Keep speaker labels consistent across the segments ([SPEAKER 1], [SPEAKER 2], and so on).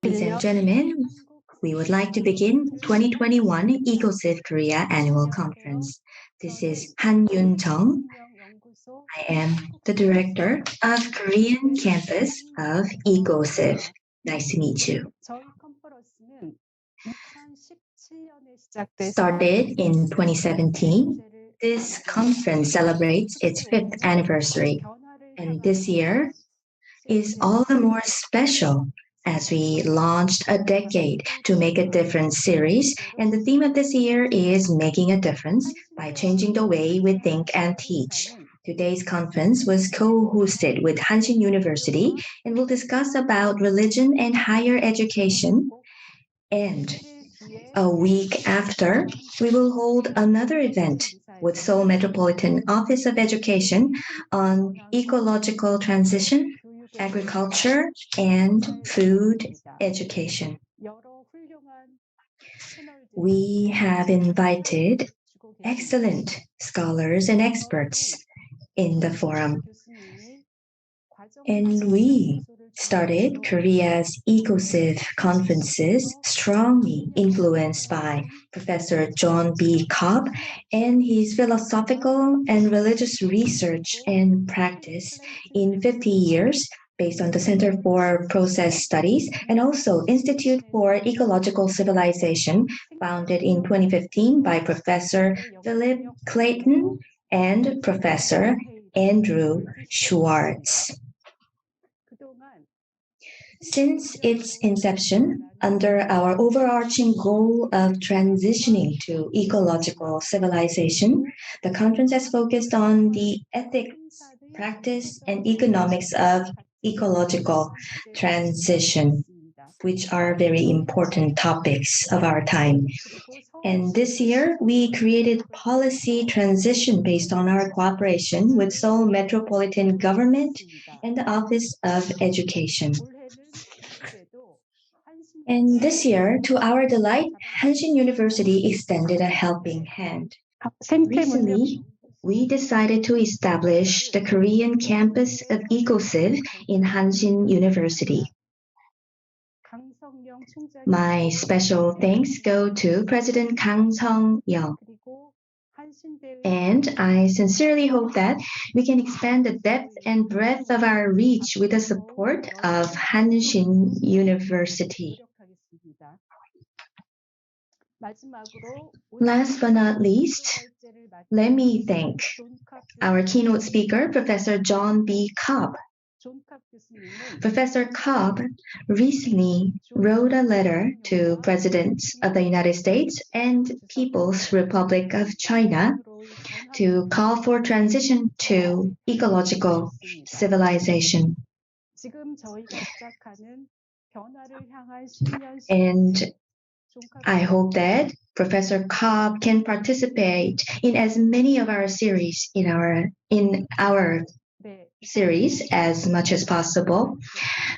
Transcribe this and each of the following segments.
[SPEAKER 1] Ladies and gentlemen, we would like to begin 2021 Ecociv Korea Annual Conference. This is Han Yun Jung. I am the director of Korean campus of Ecociv. Nice to meet you. Started in 2017, this conference celebrates its 5th anniversary, and this year is all the more special as we launched a Decade to Make a Difference series, and the theme of this year is Making a Difference by Changing the Way We Think and Teach. Today's conference was co-hosted with Hanshin University and will discuss about religion and higher education. And a week after, we will hold another event with Seoul Metropolitan Office of Education on ecological transition, agriculture, and food education. We have invited excellent scholars and experts in the forum. And we started Korea's Ecociv conferences strongly influenced by Professor John B. Cobb and his philosophical and religious research and practice in 50 years based on the Center for Process Studies and also Institute for Ecological Civilization, founded in 2015 by Professor Philip Clayton and Professor Andrew Schwartz. Since its inception, under our overarching goal of transitioning to ecological civilization, the conference has focused on the ethics, practice, and economics of ecological transition, which are very important topics of our time. And this year, we created policy transition based on our cooperation with Seoul Metropolitan Government and the Office of Education. And this year, to our delight, Hanshin University extended a helping hand. Recently, we decided to establish the Korean campus of Ecociv in Hanshin University. My special thanks go to President Kang Sung-young. And I sincerely hope that we can expand the depth and breadth of our reach with the support of Hanshin University. Last but not least, let me thank our keynote speaker, Professor John B. Cobb. Professor Cobb recently wrote a letter to Presidents of the United States and People's Republic of China to call for transition to ecological civilization. And I hope that Professor Cobb can participate in as many of our series in our series as much as possible.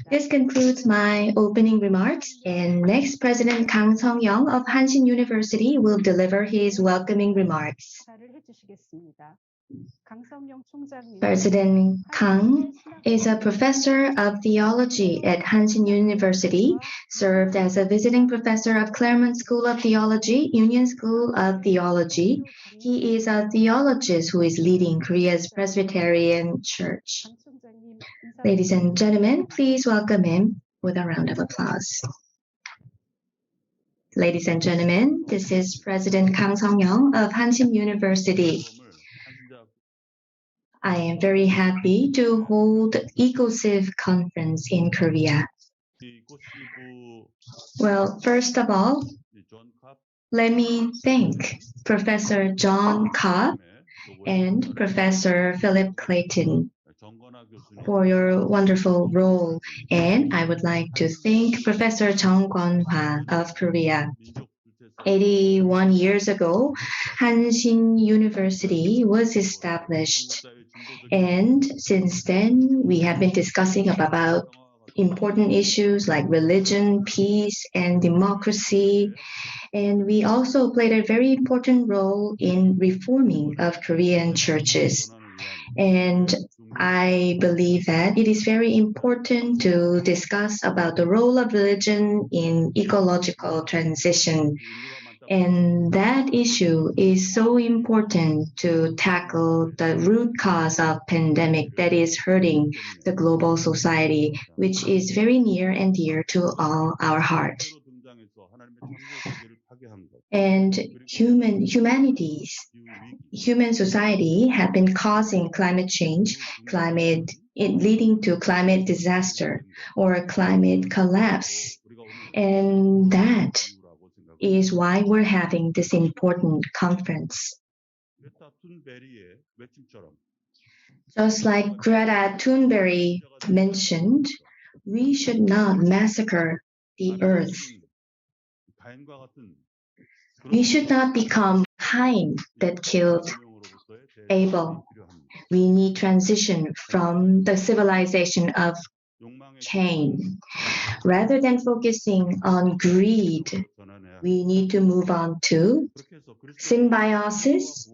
[SPEAKER 1] This concludes my opening remarks, and next President Kang Sung-young of Hanshin University will deliver his welcoming remarks. President Kang is a professor of theology at Hanshin University, served as a visiting professor of Claremont School of Theology, Union School of Theology. He is a theologist who is leading Korea's Presbyterian Church. Ladies and gentlemen, please welcome him with a round of applause. Ladies and gentlemen, this is President Kang Sung-young of Hanshin University. I am very happy to hold Ecociv conference in Korea. Well, first of all, let me thank Professor John Cobb and Professor Philip Clayton for your wonderful role. And I would like to thank Professor Jung Kwon-hwa of Korea. 81 years ago, Hanshin University was established. And since then, we have been discussing about important issues like religion, peace, and democracy. And we also played a very important role in reforming of Korean churches. And I believe that it is very important to discuss about the role of religion in ecological transition. And that issue is so important to tackle the root cause of pandemic that is hurting the global society, which is very near and dear to all our heart. And human society have been causing climate change, leading to climate disaster or climate collapse. And that is why we're having this important conference. Just like Greta Thunberg mentioned, we should not massacre the earth. We should not become Cain that killed Abel. We need transition from the civilization of Cain. Rather than focusing on greed, we need to move on to symbiosis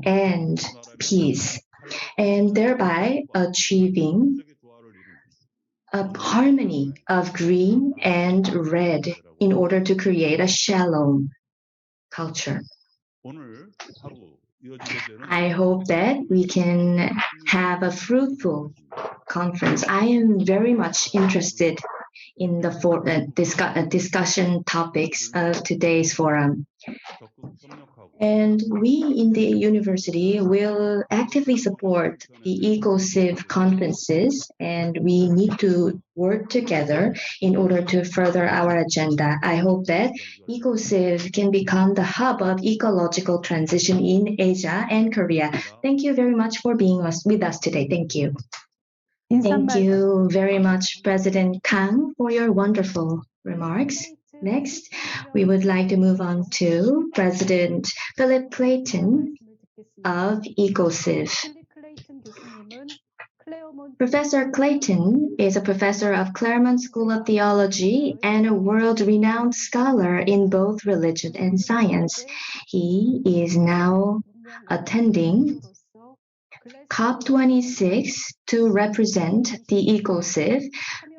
[SPEAKER 1] and peace, and thereby achieving a harmony of green and red in order to create a shalom culture. I hope that we can have a fruitful conference. I am very much interested in the discussion topics of today's forum. And we in the university will actively support the EcoCiv conferences, and we need to work together in order to further our agenda. I hope that EcoCiv can become the hub of ecological transition in Asia and Korea. Thank you very much for being with us today. Thank you. Thank you very much, President Kang, for your wonderful remarks. Next, we would like to move on to President Philip Clayton of EcoCiv. Professor Clayton is a professor of Claremont School of Theology and a world-renowned scholar in both religion and science. He is now attending COP26 to represent the EcoCiv,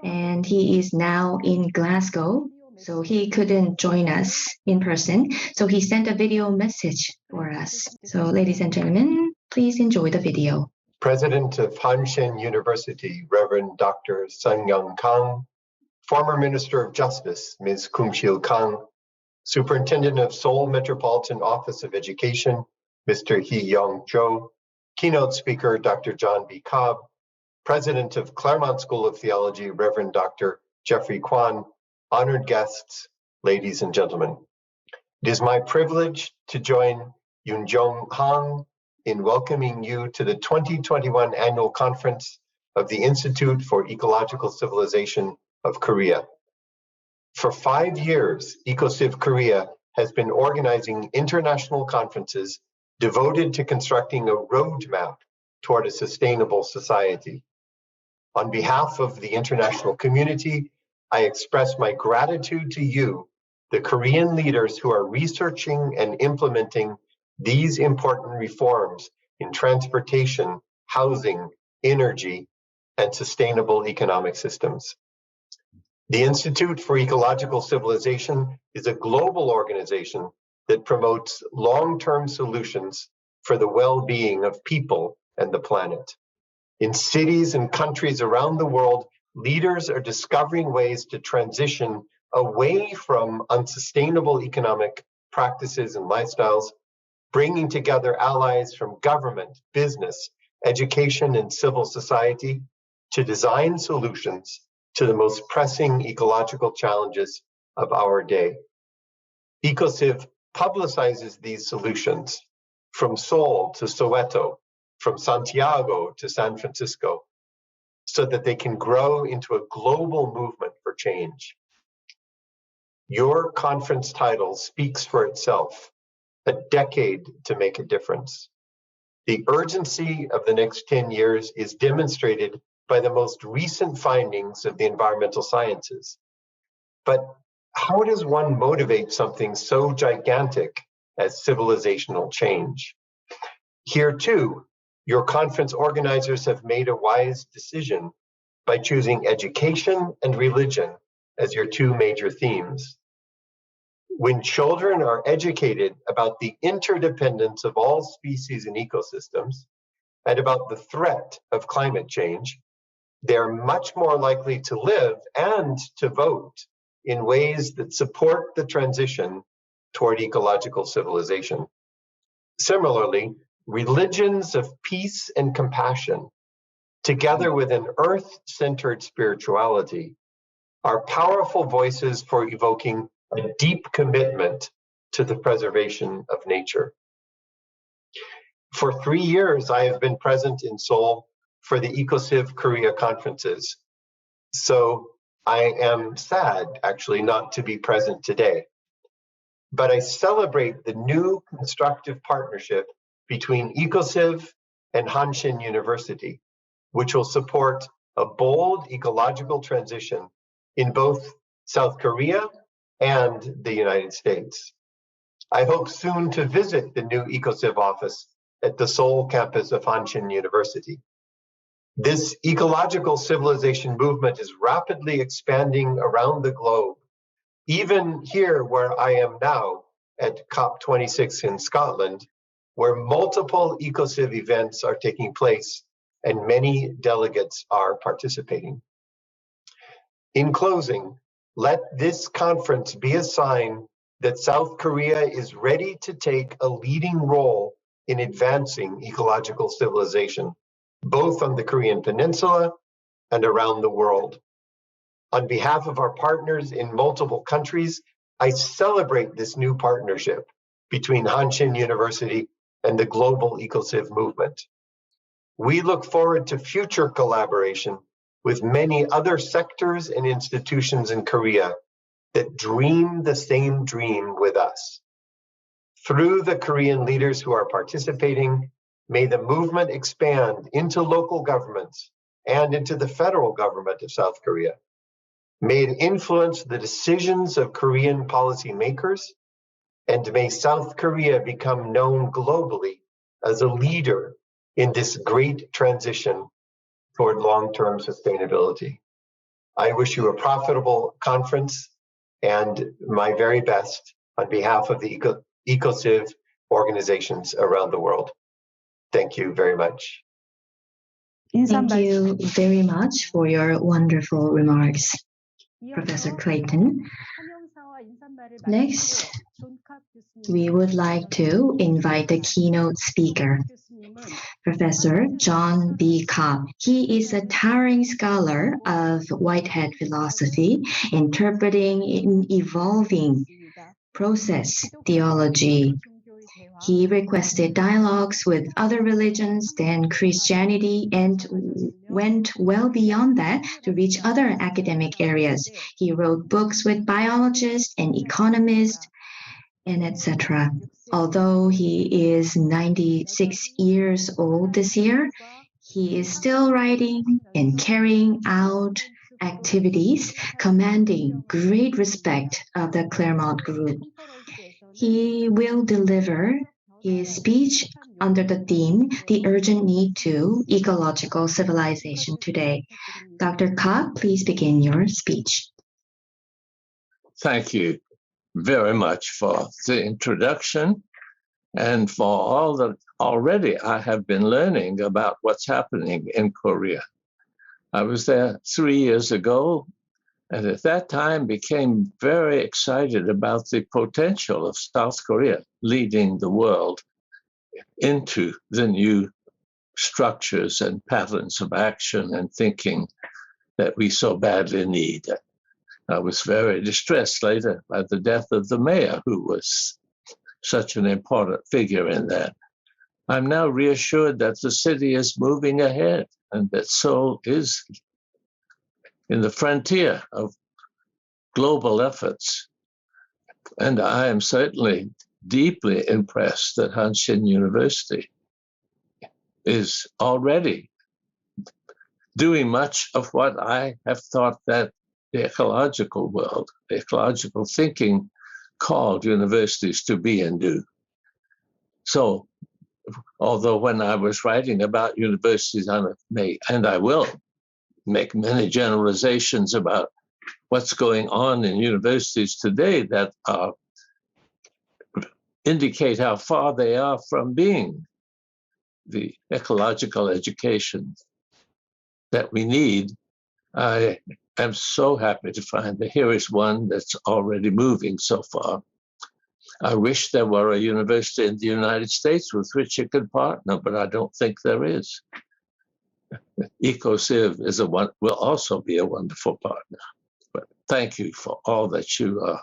[SPEAKER 1] and he is now in Glasgow, so he couldn't join us in person. So he sent a video message for us. So ladies and gentlemen, please enjoy the video.
[SPEAKER 2] President of Hanshin University, Reverend Dr. Sun Young Kang, former Minister of Justice, Ms. Kum-Shil Kang, Superintendent of Seoul Metropolitan Office of Education, Mr. Hee Young Cho, keynote speaker, Dr. John B. Cobb, President of Claremont School of Theology, Reverend Dr. Jeffrey Kwan, honored guests, ladies and gentlemen. It is my privilege to join Yoon Jong Han in welcoming you to the 2021 annual conference of the Institute for Ecological Civilization of Korea. For 5 years, EcoCiv Korea has been organizing international conferences devoted to constructing a roadmap toward a sustainable society. On behalf of the international community, I express my gratitude to you, the Korean leaders who are researching and implementing these important reforms in transportation, housing, energy, and sustainable economic systems. The Institute for Ecological Civilization is a global organization that promotes long-term solutions for the well-being of people and the planet. In cities and countries around the world, leaders are discovering ways to transition away from unsustainable economic practices and lifestyles, bringing together allies from government, business, education, and civil society to design solutions to the most pressing ecological challenges of our day. EcoCiv publicizes these solutions from Seoul to Soweto, from Santiago to San Francisco, so that they can grow into a global movement for change. Your conference title speaks for itself, a decade to make a difference. The urgency of the next 10 years is demonstrated by the most recent findings of the environmental sciences. But how does one motivate something so gigantic as civilizational change? Here too, your conference organizers have made a wise decision by choosing education and religion as your two major themes. When children are educated about the interdependence of all species and ecosystems and about the threat of climate change, they're much more likely to live and to vote in ways that support the transition toward ecological civilization. Similarly, religions of peace and compassion, together with an earth-centered spirituality, are powerful voices for evoking a deep commitment to the preservation of nature. For 3 years, I have been present in Seoul for the EcoCiv Korea conferences. So I am sad, actually, not to be present today. But I celebrate the new constructive partnership between EcoCiv and Hanshin University, which will support a bold ecological transition in both South Korea and the United States. I hope soon to visit the new EcoCiv office at the Seoul campus of Hanshin University. This ecological civilization movement is rapidly expanding around the globe, even here where I am now at COP26 in Scotland, where multiple EcoCiv events are taking place and many delegates are participating. In closing, let this conference be a sign that South Korea is ready to take a leading role in advancing ecological civilization, both on the Korean Peninsula and around the world. On behalf of our partners in multiple countries, I celebrate this new partnership between Hanshin University and the global EcoCiv movement. We look forward to future collaboration with many other sectors and institutions in Korea that dream the same dream with us. Through the Korean leaders who are participating, may the movement expand into local governments and into the federal government of South Korea. May it influence the decisions of Korean policymakers, and may South Korea become known globally as a leader in this great transition toward long-term sustainability. I wish you a profitable conference and my very best on behalf of the EcoCiv organizations around the world. Thank you very much.
[SPEAKER 1] Thank you very much for your wonderful remarks, Professor Clayton. Next, we would like to invite the keynote speaker, Professor John B. Cobb. He is a towering scholar of Whitehead philosophy, interpreting an evolving process theology. He requested dialogues with other religions than Christianity and went well beyond that to reach other academic areas. He wrote books with biologists and economists and etc. Although he is 96 years old this year, he is still writing and carrying out activities commanding great respect of the Claremont Group. He will deliver his speech under the theme, The Urgent Need to Ecological Civilization today. Dr. Cobb, please begin your speech.
[SPEAKER 3] Thank you very much for the introduction and for all that already I have been learning about what's happening in Korea. I was there 3 years ago, and at that time became very excited about the potential of South Korea leading the world into the new structures and patterns of action and thinking that we so badly need. I was very distressed later by the death of the mayor, who was such an important figure in that. I'm now reassured that the city is moving ahead and that Seoul is in the frontier of global efforts. And I am certainly deeply impressed that Hanshin University is already doing much of what I have thought that the ecological world, the ecological thinking called universities to be and do. So although when I was writing about universities, I will make many generalizations about what's going on in universities today that indicate how far they are from being the ecological education that we need. I am so happy to find that here is one that's already moving so far. I wish there were a university in the United States with which it could partner, but I don't think there is. EcoCiv will also be a wonderful partner. But thank you for all that you are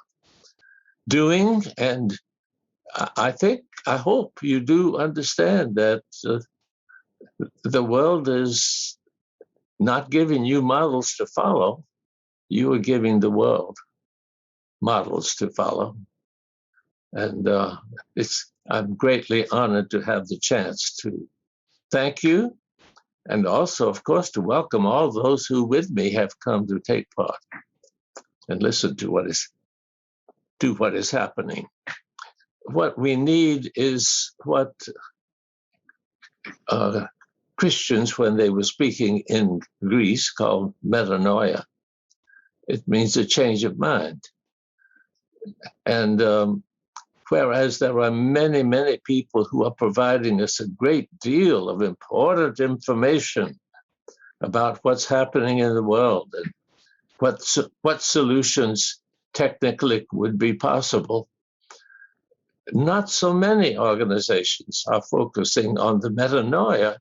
[SPEAKER 3] doing, and I hope you do understand that the world is not giving you models to follow. You are giving the world models to follow. And I'm greatly honored to have the chance to thank you, and also, of course, to welcome all those who with me have come to take part and listen to what is happening. What we need is what Christians, when they were speaking in Greece, called metanoia. It means a change of mind. And whereas there are many, many people who are providing us a great deal of important information about what's happening in the world and what solutions technically would be possible, not so many organizations are focusing on the metanoia,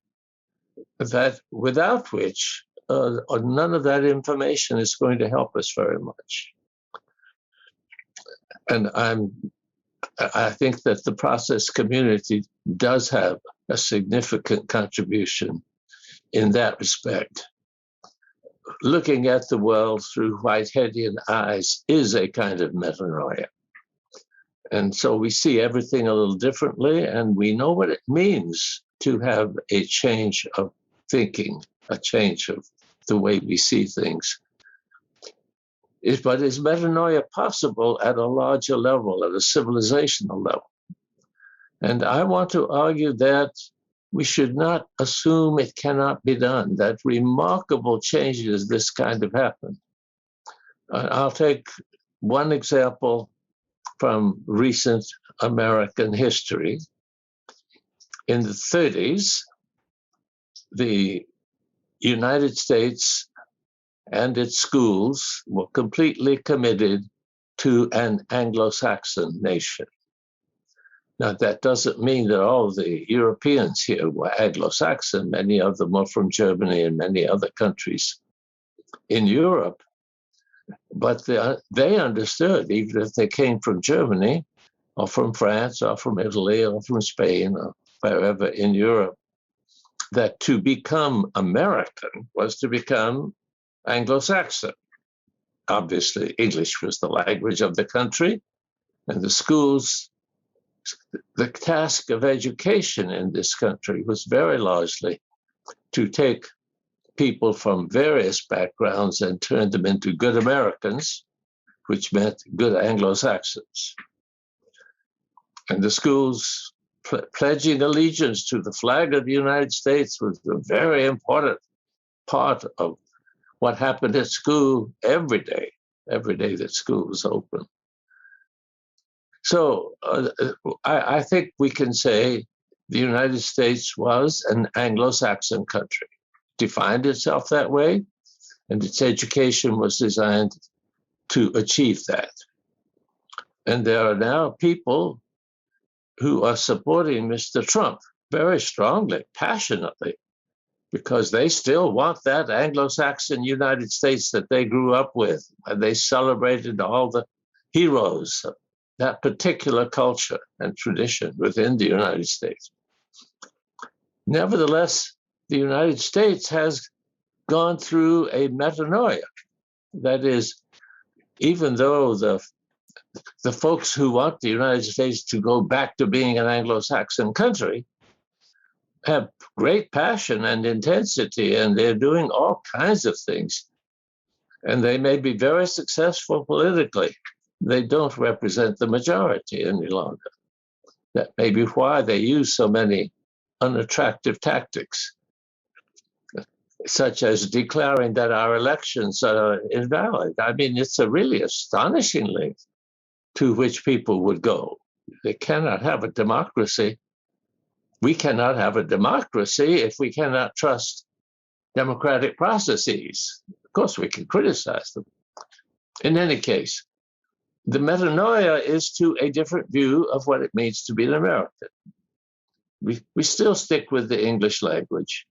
[SPEAKER 3] that without which none of that information is going to help us very much. And I think that the process community does have a significant contribution in that respect. Looking at the world through Whiteheadian eyes is a kind of metanoia. And so we see everything a little differently, and we know what it means to have a change of thinking, a change of the way we see things. But is metanoia possible at a larger level, at a civilizational level? And I want to argue that we should not assume it cannot be done, that remarkable changes this kind of happen. I'll take one example from recent American history. In the 30s, the United States and its schools were completely committed to an Anglo-Saxon nation. Now, that doesn't mean that all the Europeans here were Anglo-Saxon. Many of them are from Germany and many other countries in Europe. But they understood, even if they came from Germany or from France or from Italy or from Spain or wherever in Europe, that to become American was to become Anglo-Saxon. Obviously, English was the language of the country, and the schools, the task of education in this country was very largely to take people from various backgrounds and turn them into good Americans, which meant good Anglo-Saxons. And the schools pledging allegiance to the flag of the United States was a very important part of what happened at school every day that school was open. So I think we can say the United States was an Anglo-Saxon country, defined itself that way, and its education was designed to achieve that. And there are now people who are supporting Mr. Trump very strongly, passionately, because they still want that Anglo-Saxon United States that they grew up with, and they celebrated all the heroes of that particular culture and tradition within the United States. Nevertheless, the United States has gone through a metanoia. That is, even though the folks who want the United States to go back to being an Anglo-Saxon country have great passion and intensity, and they're doing all kinds of things. And they may be very successful politically. They don't represent the majority any longer. That may be why they use so many unattractive tactics, such as declaring that our elections are invalid. I mean, it's a really astonishing length to which people would go. They cannot have a democracy. We cannot have a democracy if we cannot trust democratic processes. Of course, we can criticize them. In any case, the metanoia is to a different view of what it means to be an American. We still stick with the English language,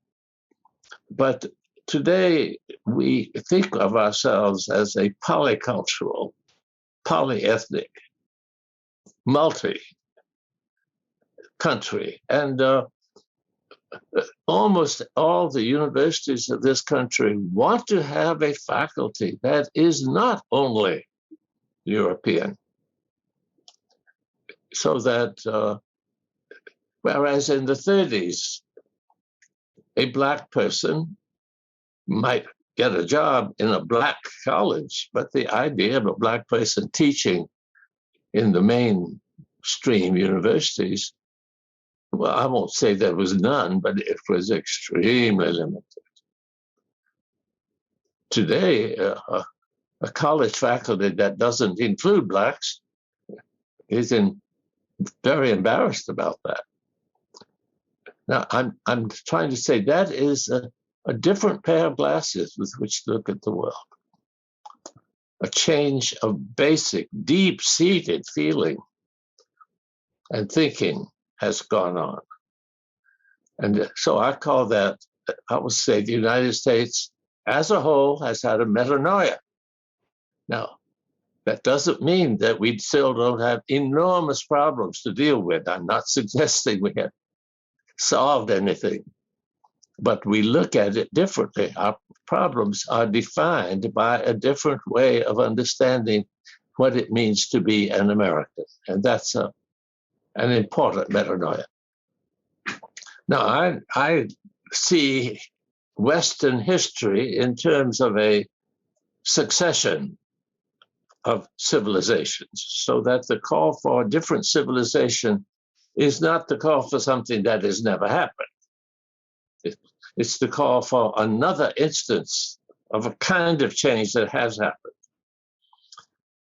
[SPEAKER 3] but today we think of ourselves as a polycultural, polyethnic, multi-country, and almost all the universities of this country want to have a faculty that is not only European, so that whereas in the 30s, a Black person might get a job in a Black college, but the idea of a Black person teaching in the mainstream universities, well, I won't say there was none, but it was extremely limited. Today, a college faculty that doesn't include Blacks is very embarrassed about that. Now, I'm trying to say that is a different pair of glasses with which to look at the world. A change of basic, deep-seated feeling and thinking has gone on. And so I call that, I would say the United States as a whole has had a metanoia. Now, that doesn't mean that we still don't have enormous problems to deal with. I'm not suggesting we have solved anything, but we look at it differently. Our problems are defined by a different way of understanding what it means to be an American, and that's an important metanoia. Now, I see Western history in terms of a succession of civilizations, so that the call for a different civilization is not the call for something that has never happened. It's the call for another instance of a kind of change that has happened.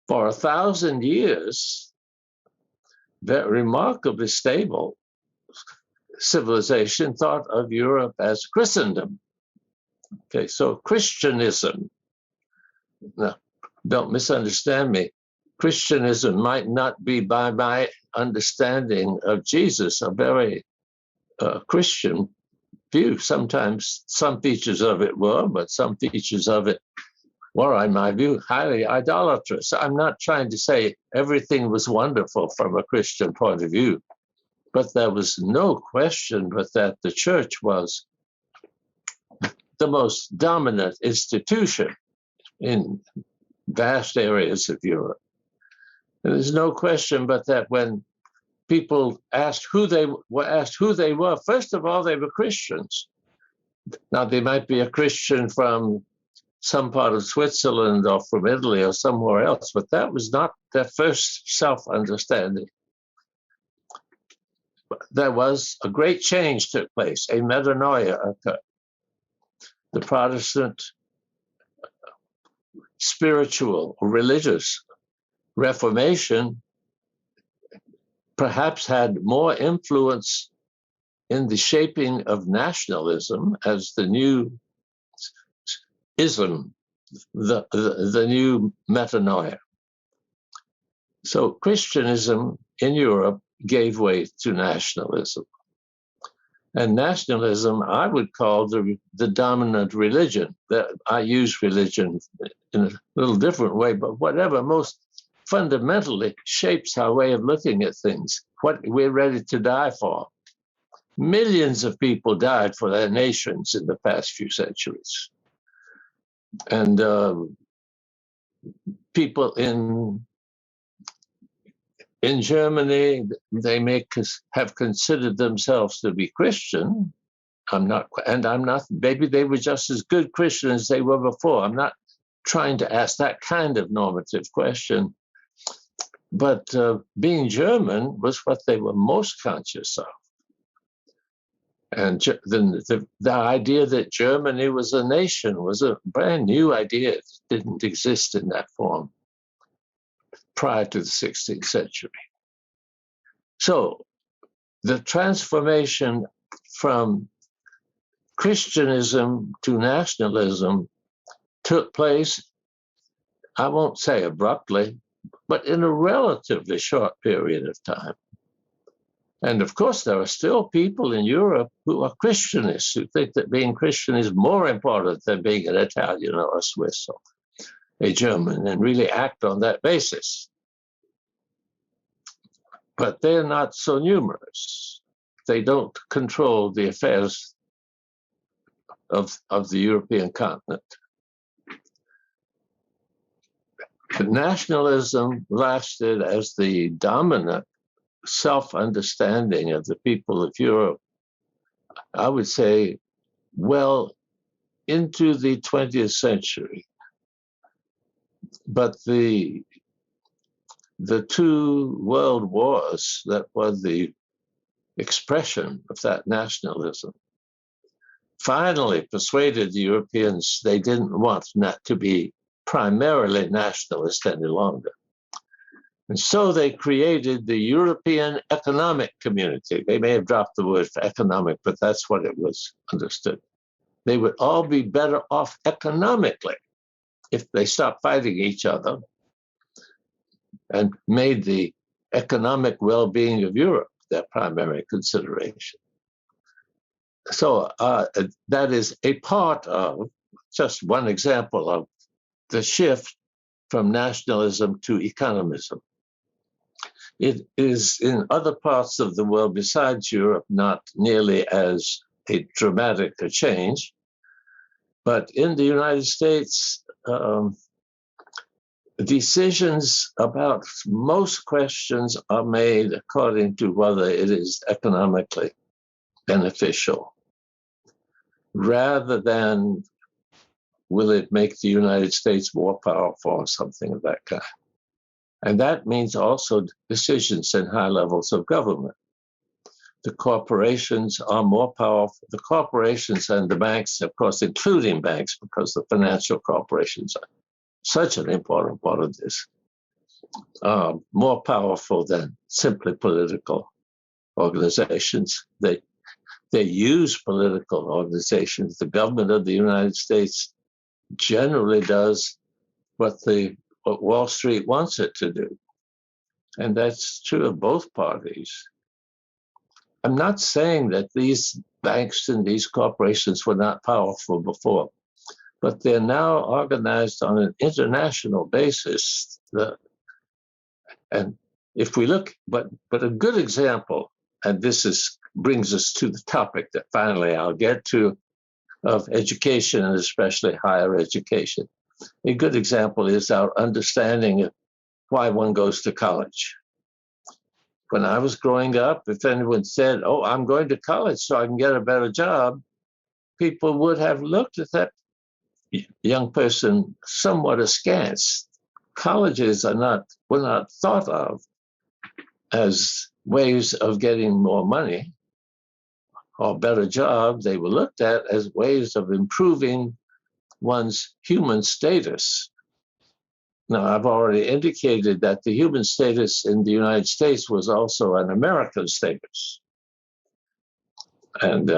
[SPEAKER 3] For 1,000 years, that remarkably stable civilization thought of Europe as Christendom. Okay, so Christianism, now, don't misunderstand me. Christianism might not be, by my understanding of Jesus, a very Christian view. Sometimes some features of it were, but some features of it were, in my view, highly idolatrous. I'm not trying to say everything was wonderful from a Christian point of view, but there was no question but that the church was the most dominant institution in vast areas of Europe. And there's no question but that when people asked who they were, first of all, they were Christians. Now, they might be a Christian from some part of Switzerland or from Italy or somewhere else, but that was not their first self-understanding. There was a great change took place, a metanoia occurred. The Protestant spiritual or religious Reformation perhaps had more influence in the shaping of nationalism as the new ism, the new metanoia. So Christianism in Europe gave way to nationalism. And nationalism, I would call the dominant religion. That I use religion in a little different way, but whatever most fundamentally shapes our way of looking at things, what we're ready to die for. Millions of people died for their nations in the past few centuries. And people in Germany, they may have considered themselves to be Christian. I'm not, maybe they were just as good Christian as they were before. I'm not trying to ask that kind of normative question. But being German was what they were most conscious of. And the idea that Germany was a nation was a brand new idea. It didn't exist in that form prior to the 16th century. So the transformation from Christianism to nationalism took place, I won't say abruptly, but in a relatively short period of time. And of course, there are still people in Europe who are Christianists, who think that being Christian is more important than being an Italian or a Swiss or a German, and really act on that basis. But they're not so numerous. They don't control the affairs of the European continent. Nationalism lasted as the dominant self-understanding of the people of Europe, I would say, well into the 20th century. But the two world wars that were the expression of that nationalism finally persuaded the Europeans they didn't want not to be primarily nationalist any longer. And so they created the European Economic Community. They may have dropped the word for economic, but that's what it was understood. They would all be better off economically if they stopped fighting each other and made the economic well-being of Europe their primary consideration. So that is a part of, just one example of the shift from nationalism to economism. It is in other parts of the world besides Europe not nearly as a dramatic a change, but in the United States, decisions about most questions are made according to whether it is economically beneficial, rather than will it make the United States more powerful or something of that kind. And that means also decisions in high levels of government. The corporations are more powerful. The corporations and the banks, of course, including banks, because the financial corporations are such an important part of this, are more powerful than simply political organizations. They use political organizations. The government of the United States generally does what Wall Street wants it to do. And that's true of both parties. I'm not saying that these banks and these corporations were not powerful before, but they're now organized on an international basis. And if we look, but a good example, and this brings us to the topic that finally I'll get to, of education and especially higher education. A good example is our understanding of why one goes to college. When I was growing up, if anyone said, "Oh, I'm going to college so I can get a better job," people would have looked at that young person somewhat askance. Colleges were not thought of as ways of getting more money or better job. They were looked at as ways of improving one's human status. Now, I've already indicated that the human status in the United States was also an American status. And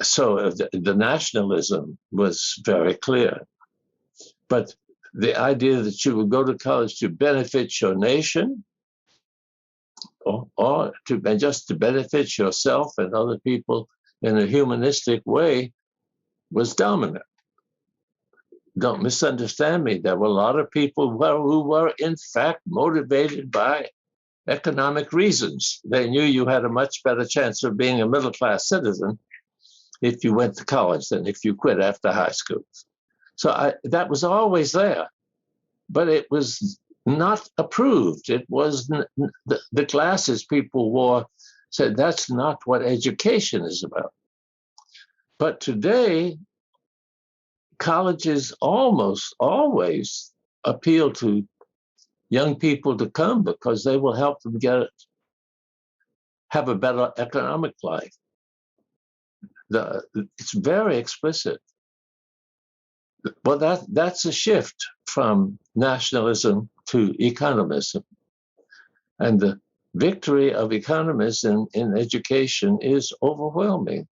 [SPEAKER 3] so the nationalism was very clear. But the idea that you would go to college to benefit your nation or just to benefit yourself and other people in a humanistic way was dominant. Don't misunderstand me. There were a lot of people who were in fact motivated by economic reasons. They knew you had a much better chance of being a middle-class citizen if you went to college than if you quit after high school. So that was always there, but it was not approved. It was the glasses people wore said that's not what education is about. But today, colleges almost always appeal to young people to come because they will help them get have a better economic life. It's very explicit. Well, that's a shift from nationalism to economism. And the victory of economism in education is overwhelming.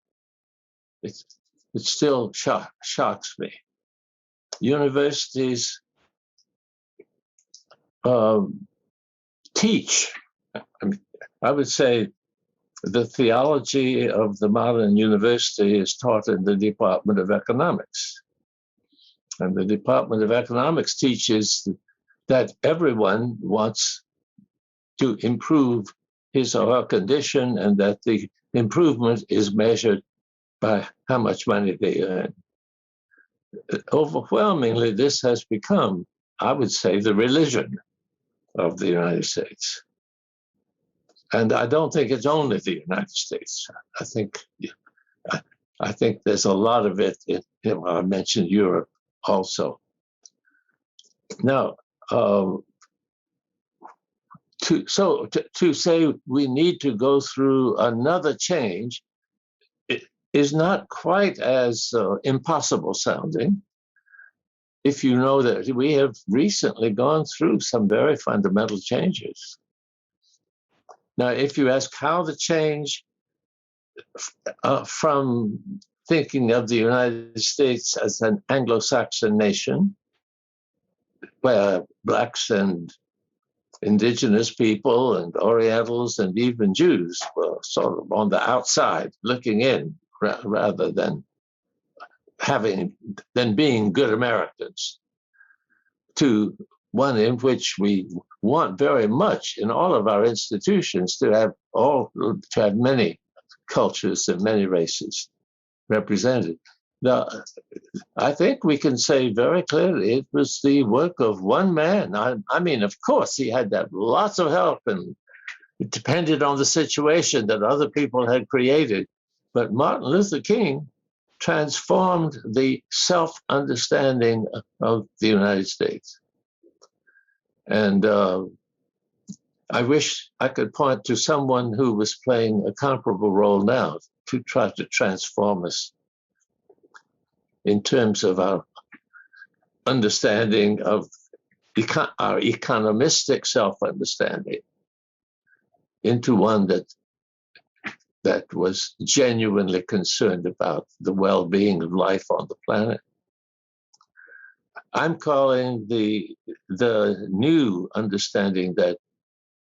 [SPEAKER 3] It still shocks me. Universities teach. I would say the theology of the modern university is taught in the Department of Economics. And the Department of Economics teaches that everyone wants to improve his or her condition, and that the improvement is measured by how much money they earn. Overwhelmingly, this has become, I would say, the religion of the United States. And I don't think it's only the United States. I think there's a lot of it I mentioned Europe also. Now, to say we need to go through another change is not quite as impossible sounding, if you know that we have recently gone through some very fundamental changes. Now, if you ask how the change from thinking of the United States as an Anglo-Saxon nation, where Blacks and indigenous people and Orientals and even Jews were sort of on the outside looking in, rather than being good Americans, to one in which we want very much in all of our institutions to have many cultures and many races represented. Now, I think we can say very clearly it was the work of one man. I mean, of course, he had lots of help, and it depended on the situation that other people had created. But Martin Luther King transformed the self-understanding of the United States. And I wish I could point to someone who was playing a comparable role now to try to transform us in terms of our understanding of our economistic self-understanding into one that was genuinely concerned about the well-being of life on the planet. I'm calling the new understanding that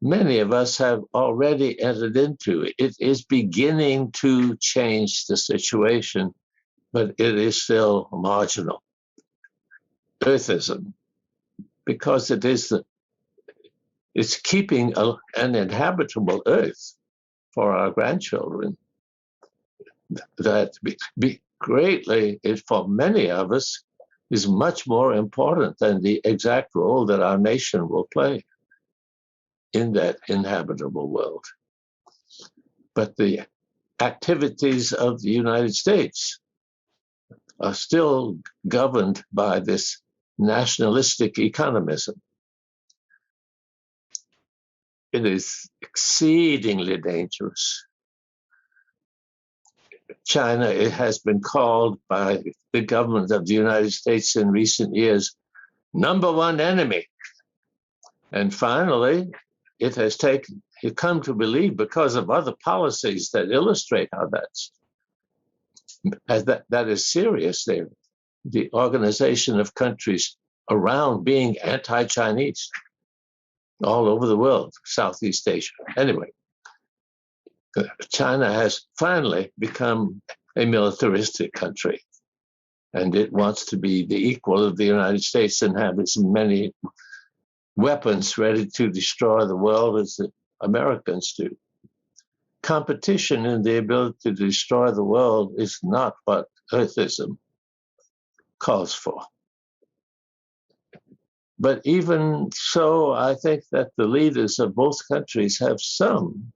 [SPEAKER 3] many of us have already entered into. It is beginning to change the situation, but it is still marginal. Earthism, because it's keeping an inhabitable Earth for our grandchildren. That greatly, for many of us, is much more important than the exact role that our nation will play in that inhabitable world. But the activities of the United States are still governed by this nationalistic economism. It is exceedingly dangerous. China, it has been called by the government of the United States in recent years #1 enemy. And finally, it has come to believe, because of other policies that illustrate how that is serious there, the organization of countries around being anti-Chinese all over the world, Southeast Asia. Anyway, China has finally become a militaristic country, and it wants to be the equal of the United States and have as many weapons ready to destroy the world as the Americans do. Competition in the ability to destroy the world is not what Earthism calls for. But even so, I think that the leaders of both countries have some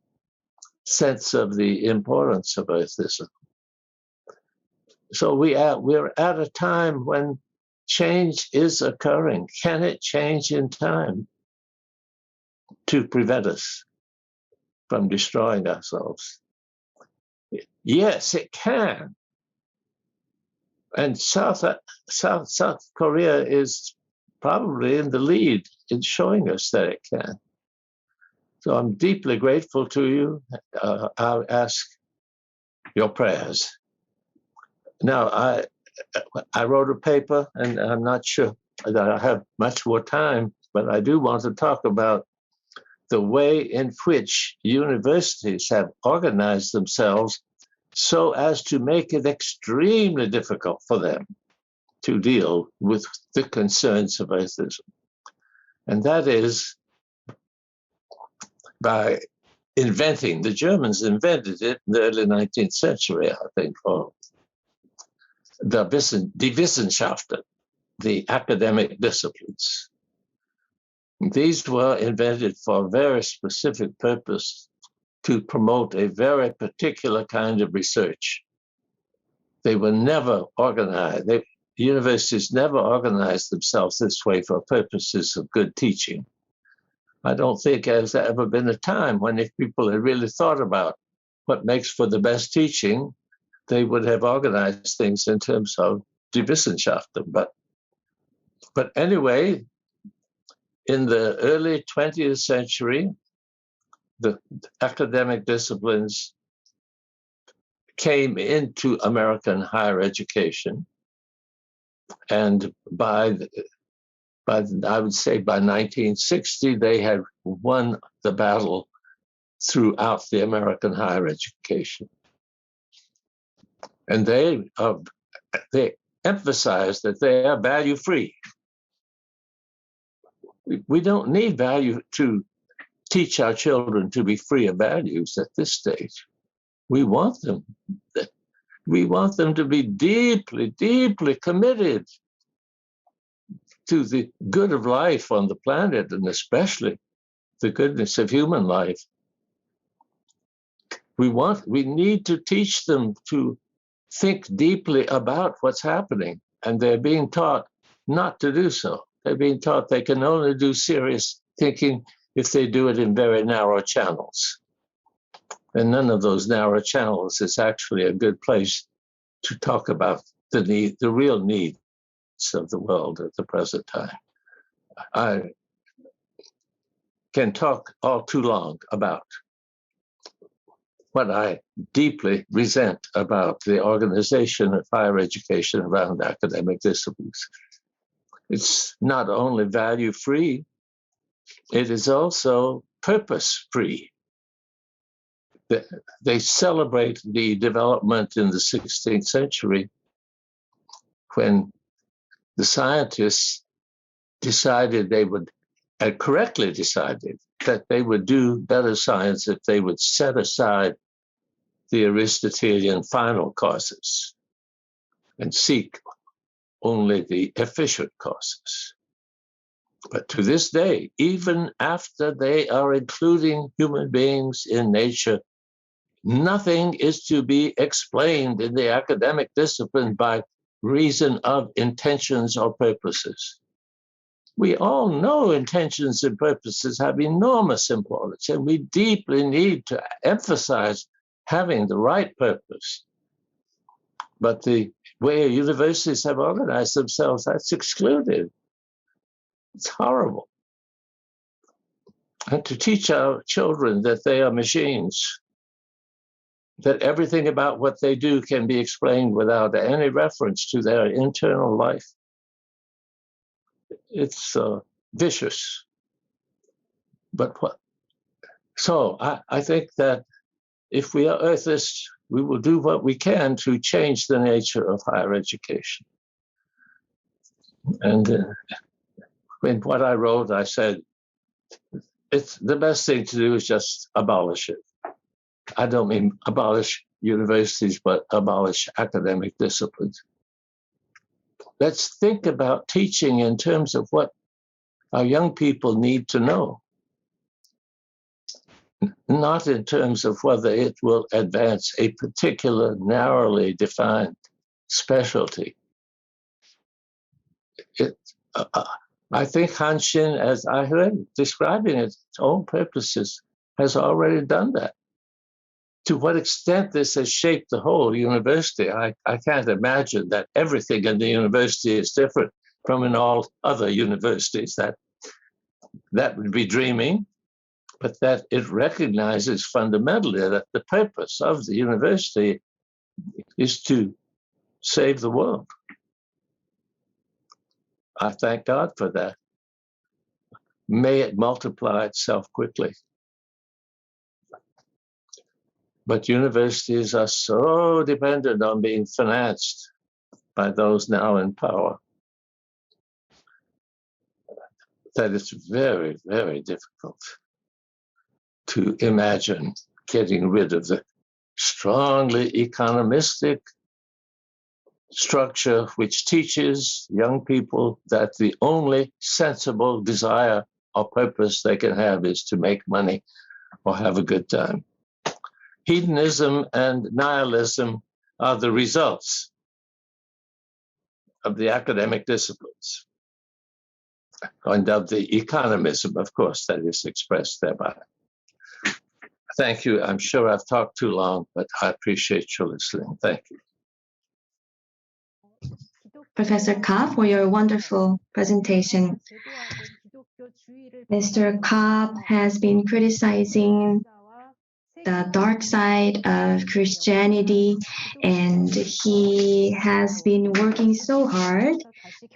[SPEAKER 3] sense of the importance of Earthism. So we're at a time when change is occurring. Can it change in time to prevent us? from destroying ourselves. Yes, it can. And South Korea is probably in the lead in showing us that it can. So I'm deeply grateful to you. I'll ask your prayers. Now, I wrote a paper, and I'm not sure that I have much more time, but I do want to talk about the way in which universities have organized themselves so as to make it extremely difficult for them to deal with the concerns of atheism. And that is by inventing, the Germans invented it in the early 19th century, I think, or die Wissenschaften, the academic disciplines. These were invented for a very specific purpose, to promote a very particular kind of research. They were never organized. Universities never organized themselves this way for purposes of good teaching. I don't think there's ever been a time when, if people had really thought about what makes for the best teaching, they would have organized things in terms of die Wissenschaften. But anyway, in the early 20th century, the academic disciplines came into American higher education. And I would say by 1960, they had won the battle throughout the American higher education. And they emphasize that they are value-free. We don't need value to teach our children to be free of values at this stage. We want them to be deeply, deeply committed to the good of life on the planet, and especially the goodness of human life. We need to teach them to think deeply about what's happening, and they're being taught not to do so. They're being taught they can only do serious thinking if they do it in very narrow channels. And none of those narrow channels is actually a good place to talk about the real needs of the world at the present time. I can talk all too long about what I deeply resent about the organization of higher education around academic disciplines. It's not only value-free, it is also purpose-free. They celebrate the development in the 16th century when the scientists decided they would, and correctly decided, that they would do better science if they would set aside the Aristotelian final causes and seek only the efficient causes. But to this day, even after they are including human beings in nature, nothing is to be explained in the academic discipline by reason of intentions or purposes. We all know intentions and purposes have enormous importance, and we deeply need to emphasize having the right purpose. But the way universities have organized themselves, that's excluded. It's horrible. And to teach our children that they are machines, that everything about what they do can be explained without any reference to their internal life, it's vicious. But what? So I think that if we are Earthists, we will do what we can to change the nature of higher education. And in what I wrote, I said, it's the best thing to do is just abolish it. I don't mean abolish universities, but abolish academic disciplines. Let's think about teaching in terms of what our young people need to know, not in terms of whether it will advance a particular narrowly defined specialty. I think Hanshin, as I heard, describing its own purposes, has already done that. To what extent this has shaped the whole university, I can't imagine that everything in the university is different from in all other universities. That would be dreaming, but that it recognizes fundamentally that the purpose of the university is to save the world. I thank God for that. May it multiply itself quickly. But universities are so dependent on being financed by those now in power that it's very, very difficult to imagine getting rid of the strongly economistic structure which teaches young people that the only sensible desire or purpose they can have is to make money or have a good time. Hedonism and nihilism are the results of the academic disciplines and of the economism, of course, that is expressed thereby. Thank you. I'm sure I've talked too long, but I appreciate your listening. Thank you.
[SPEAKER 1] Professor Cobb, for your wonderful presentation. Mr. Cobb has been criticizing the dark side of Christianity, and he has been working so hard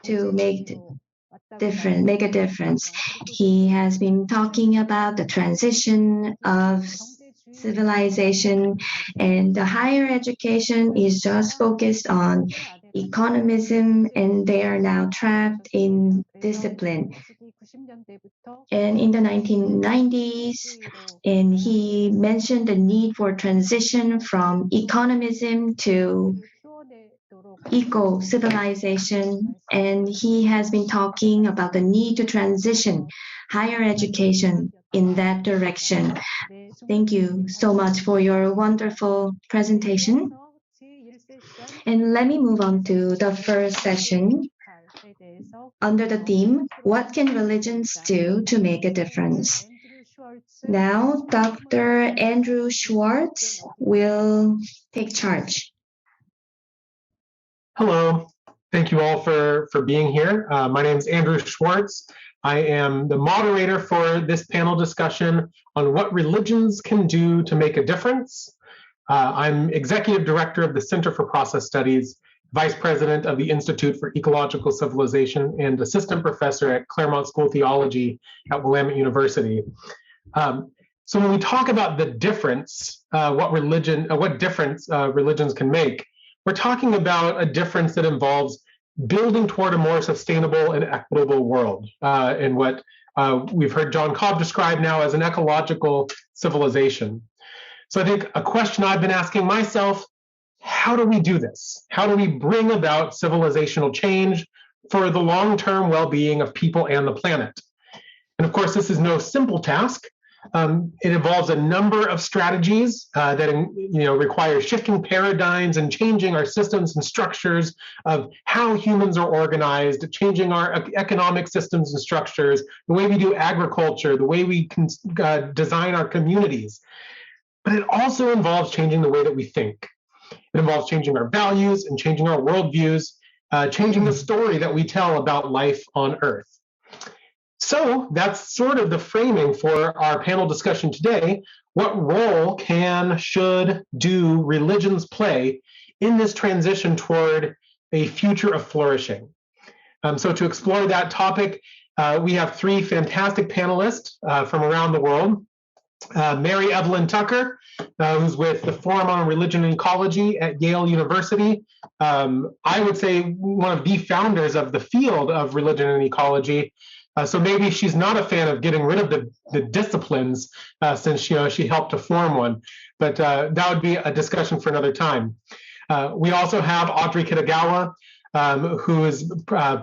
[SPEAKER 1] to make a difference. He has been talking about the transition of civilization, and the higher education is just focused on economism, and they are now trapped in discipline. And in the 1990s, and he mentioned the need for transition from economism to eco-civilization, and he has been talking about the need to transition higher education in that direction. Thank you so much for your wonderful presentation. And let me move on to the first session under the theme, what can religions do to make a difference? Now, Dr. Andrew Schwartz will take charge.
[SPEAKER 4] Hello, thank you all for being here. My name is Andrew Schwartz. I am the moderator for this panel discussion on what religions can do to make a difference. I'm executive director of the Center for Process Studies, vice president of the Institute for Ecological Civilization, and assistant professor at Claremont School of Theology at Willamette University. So when we talk about the difference, what difference religions can make, we're talking about a difference that involves building toward a more sustainable and equitable world, in what we've heard John Cobb describe now as an ecological civilization. So I think a question I've been asking myself, how do we do this? How do we bring about civilizational change for the long-term well-being of people and the planet? And of course, this is no simple task. It involves a number of strategies that require shifting paradigms and changing our systems and structures of how humans are organized, changing our economic systems and structures, the way we do agriculture, the way we can design our communities. But it also involves changing the way that we think. It involves changing our values and changing our worldviews, changing the story that we tell about life on Earth. So that's sort of the framing for our panel discussion today. What role should religions play in this transition toward a future of flourishing? So to explore that topic, we have three fantastic panelists from around the world. Mary Evelyn Tucker, who's with the Forum on Religion and Ecology at Yale University. I would say one of the founders of the field of religion and ecology. So maybe she's not a fan of getting rid of the disciplines since she helped to form one, but that would be a discussion for another time. We also have Audrey Kitagawa, who is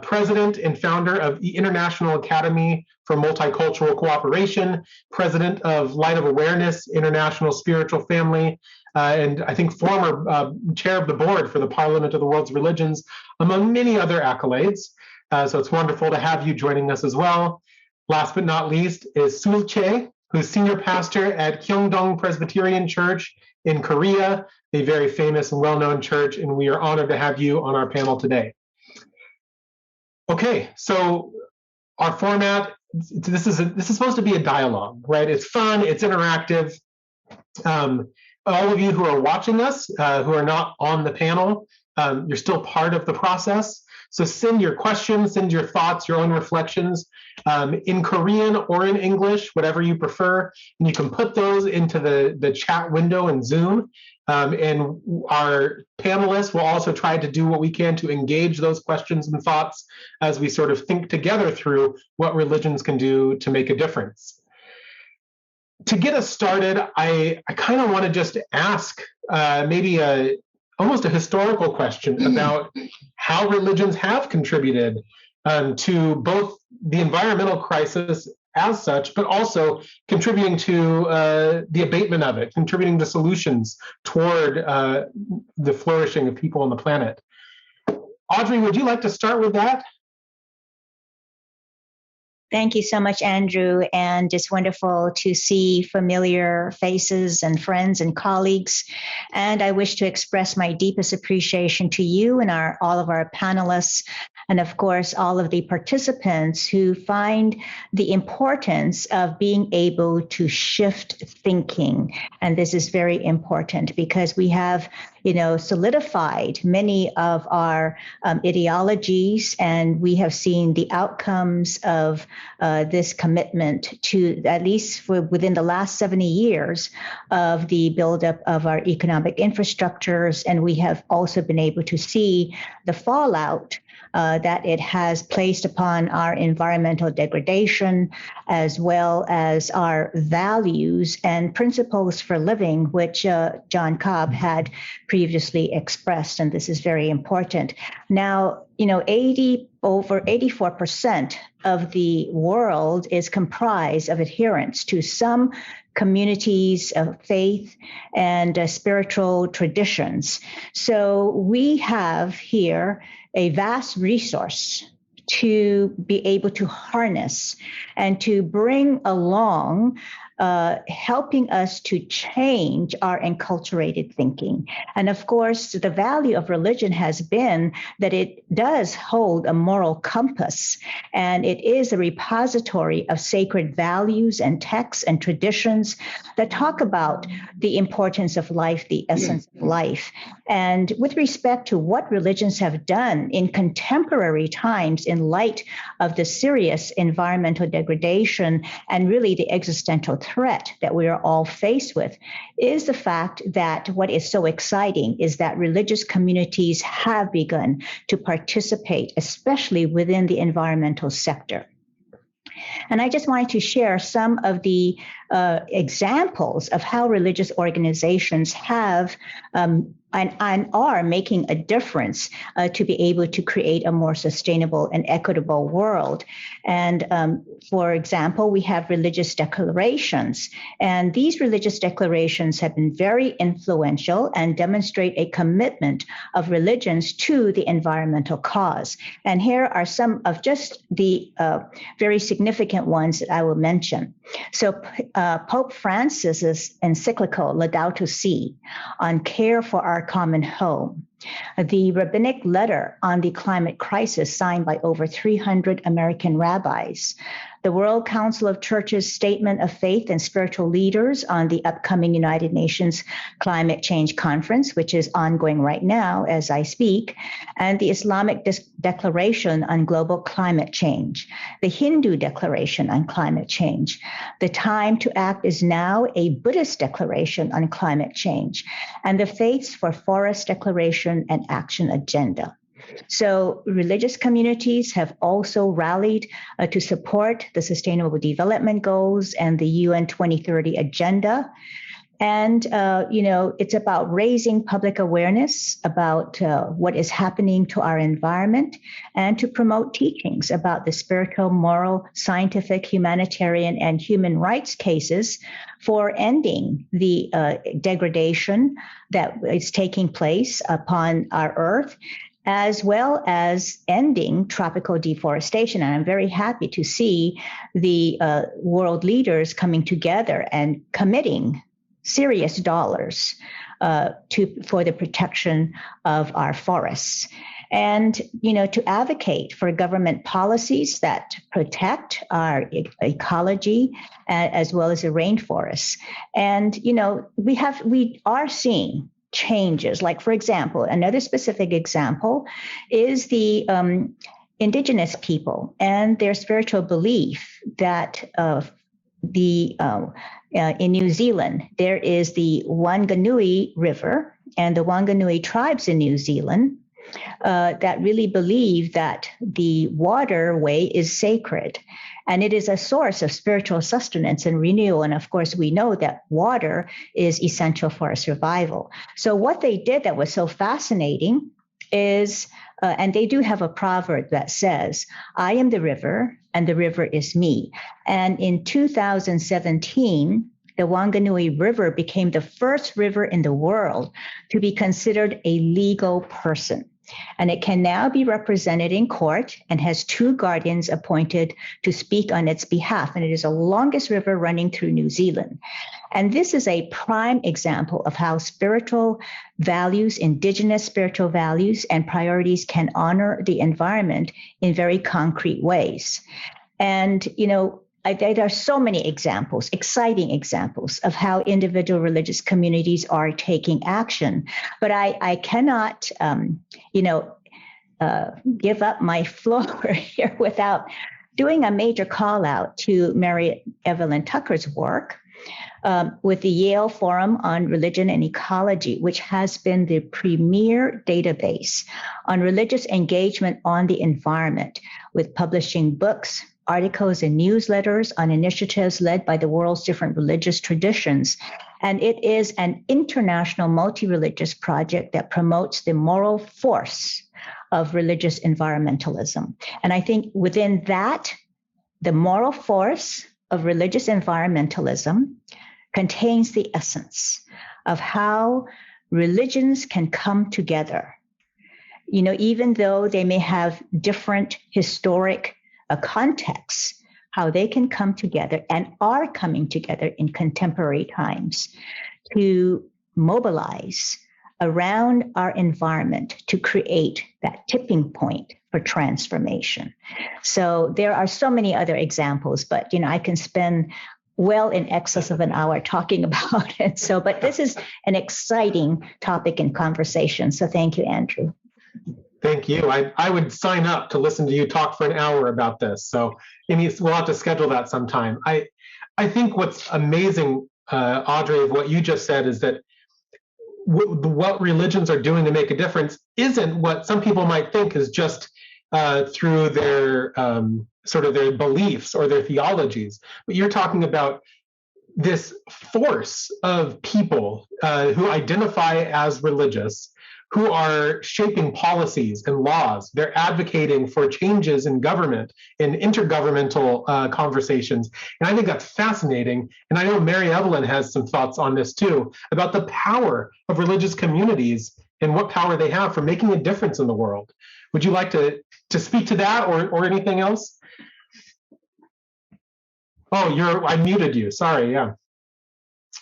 [SPEAKER 4] president and founder of the International Academy for Multicultural Cooperation, president of Light of Awareness International Spiritual Family, and I think former chair of the board for the Parliament of the World's Religions, among many other accolades. So it's wonderful to have you joining us as well. Last but not least is Sul Che, who's senior pastor at Gyeongdong Presbyterian Church in Korea, a very famous and well-known church, and we are honored to have you on our panel today. Okay, so our format, this is supposed to be a dialogue, right? It's fun, it's interactive. All of you who are watching us, who are not on the panel, you're still part of the process. So send your questions, send your thoughts, your own reflections in Korean or in English, whatever you prefer. And you can put those into the chat window in Zoom. And our panelists will also try to do what we can to engage those questions and thoughts as we sort of think together through what religions can do to make a difference. To get us started, I kind of want to just ask maybe almost a historical question about how religions have contributed to both the environmental crisis as such, but also contributing to the abatement of it, contributing to solutions toward the flourishing of people on the planet. Audrey, would you like to start with that?
[SPEAKER 5] Thank you so much, Andrew, and it's wonderful to see familiar faces and friends and colleagues. And I wish to express my deepest appreciation to you and all of our panelists, and of course, all of the participants who find the importance of being able to shift thinking. And this is very important because we have solidified many of our ideologies, and we have seen the outcomes of this commitment to, at least within the last 70 years, of the buildup of our economic infrastructures. And we have also been able to see the fallout that it has placed upon our environmental degradation, as well as our values and principles for living, which John Cobb had previously expressed, and this is very important. Now, over 84% of the world is comprised of adherents to some communities of faith and spiritual traditions. So we have here a vast resource to be able to harness and to bring along, helping us to change our enculturated thinking. And of course, the value of religion has been that it does hold a moral compass, and it is a repository of sacred values and texts and traditions that talk about the importance of life, the essence of life. And with respect to what religions have done in contemporary times in light of the serious environmental degradation and really the existential threat that we are all faced with, is the fact that what is so exciting is that religious communities have begun to participate, especially within the environmental sector. And I just wanted to share some of the examples of how religious organizations have and are making a difference to be able to create a more sustainable and equitable world. And for example, we have religious declarations. And these religious declarations have been very influential and demonstrate a commitment of religions to the environmental cause. And here are some of just the very significant ones that I will mention. So Pope Francis's encyclical Laudato Si on care for our common home, the rabbinic letter on the climate crisis signed by over 300 American rabbis, the World Council of Churches Statement of Faith and Spiritual Leaders on the upcoming United Nations Climate Change Conference, which is ongoing right now as I speak, and the Islamic Declaration on Global Climate Change, the Hindu Declaration on Climate Change, the Time to Act is Now, a Buddhist Declaration on Climate Change, and the Faiths for Forest Declaration and Action Agenda. So religious communities have also rallied to support the Sustainable Development Goals and the UN 2030 Agenda. And, it's about raising public awareness about what is happening to our environment and to promote teachings about the spiritual, moral, scientific, humanitarian, and human rights cases for ending the degradation that is taking place upon our earth, as well as ending tropical deforestation. And I'm very happy to see the world leaders coming together and committing serious dollars for the protection of our forests. And, to advocate for government policies that protect our ecology as well as the rainforests. And, we are seeing changes. Like, for example, another specific example is the indigenous people and their spiritual belief that in New Zealand, there is the Wanganui River, and the Wanganui tribes in New Zealand that really believe that the waterway is sacred. And it is a source of spiritual sustenance and renewal. And of course, we know that water is essential for our survival. So what they did that was so fascinating is, and they do have a proverb that says, I am the river and the river is me. And in 2017, the Wanganui River became the first river in the world to be considered a legal person. And it can now be represented in court and has 2 guardians appointed to speak on its behalf. And it is the longest river running through New Zealand. And this is a prime example of how spiritual values, indigenous spiritual values and priorities can honor the environment in very concrete ways. And, there are so many examples, exciting examples of how individual religious communities are taking action. But I cannot, give up my floor here without doing a major call out to Mary Evelyn Tucker's work with the Yale Forum on Religion and Ecology, which has been the premier database on religious engagement on the environment, with publishing books, articles, and newsletters on initiatives led by the world's different religious traditions. And it is an international multi-religious project that promotes the moral force of religious environmentalism. And I think within that, the moral force of religious environmentalism contains the essence of how religions can come together. Even though they may have different historic contexts, how they can come together and are coming together in contemporary times to mobilize around our environment to create that tipping point for transformation. So there are so many other examples, but I can spend well in excess of an hour talking about it. But this is an exciting topic and conversation. So thank you, Andrew.
[SPEAKER 4] Thank you. I would sign up to listen to you talk for an hour about this. So we'll have to schedule that sometime. I think what's amazing, Audrey, of what you just said is that what religions are doing to make a difference isn't what some people might think is just through their sort of their beliefs or their theologies. But you're talking about this force of people who identify as religious, who are shaping policies and laws. They're advocating for changes in government, in intergovernmental conversations. And I think that's fascinating. And I know Mary Evelyn has some thoughts on this too, about the power of religious communities and what power they have for making a difference in the world. Would you like to speak to that or anything else? Oh, I muted you. Sorry, yeah.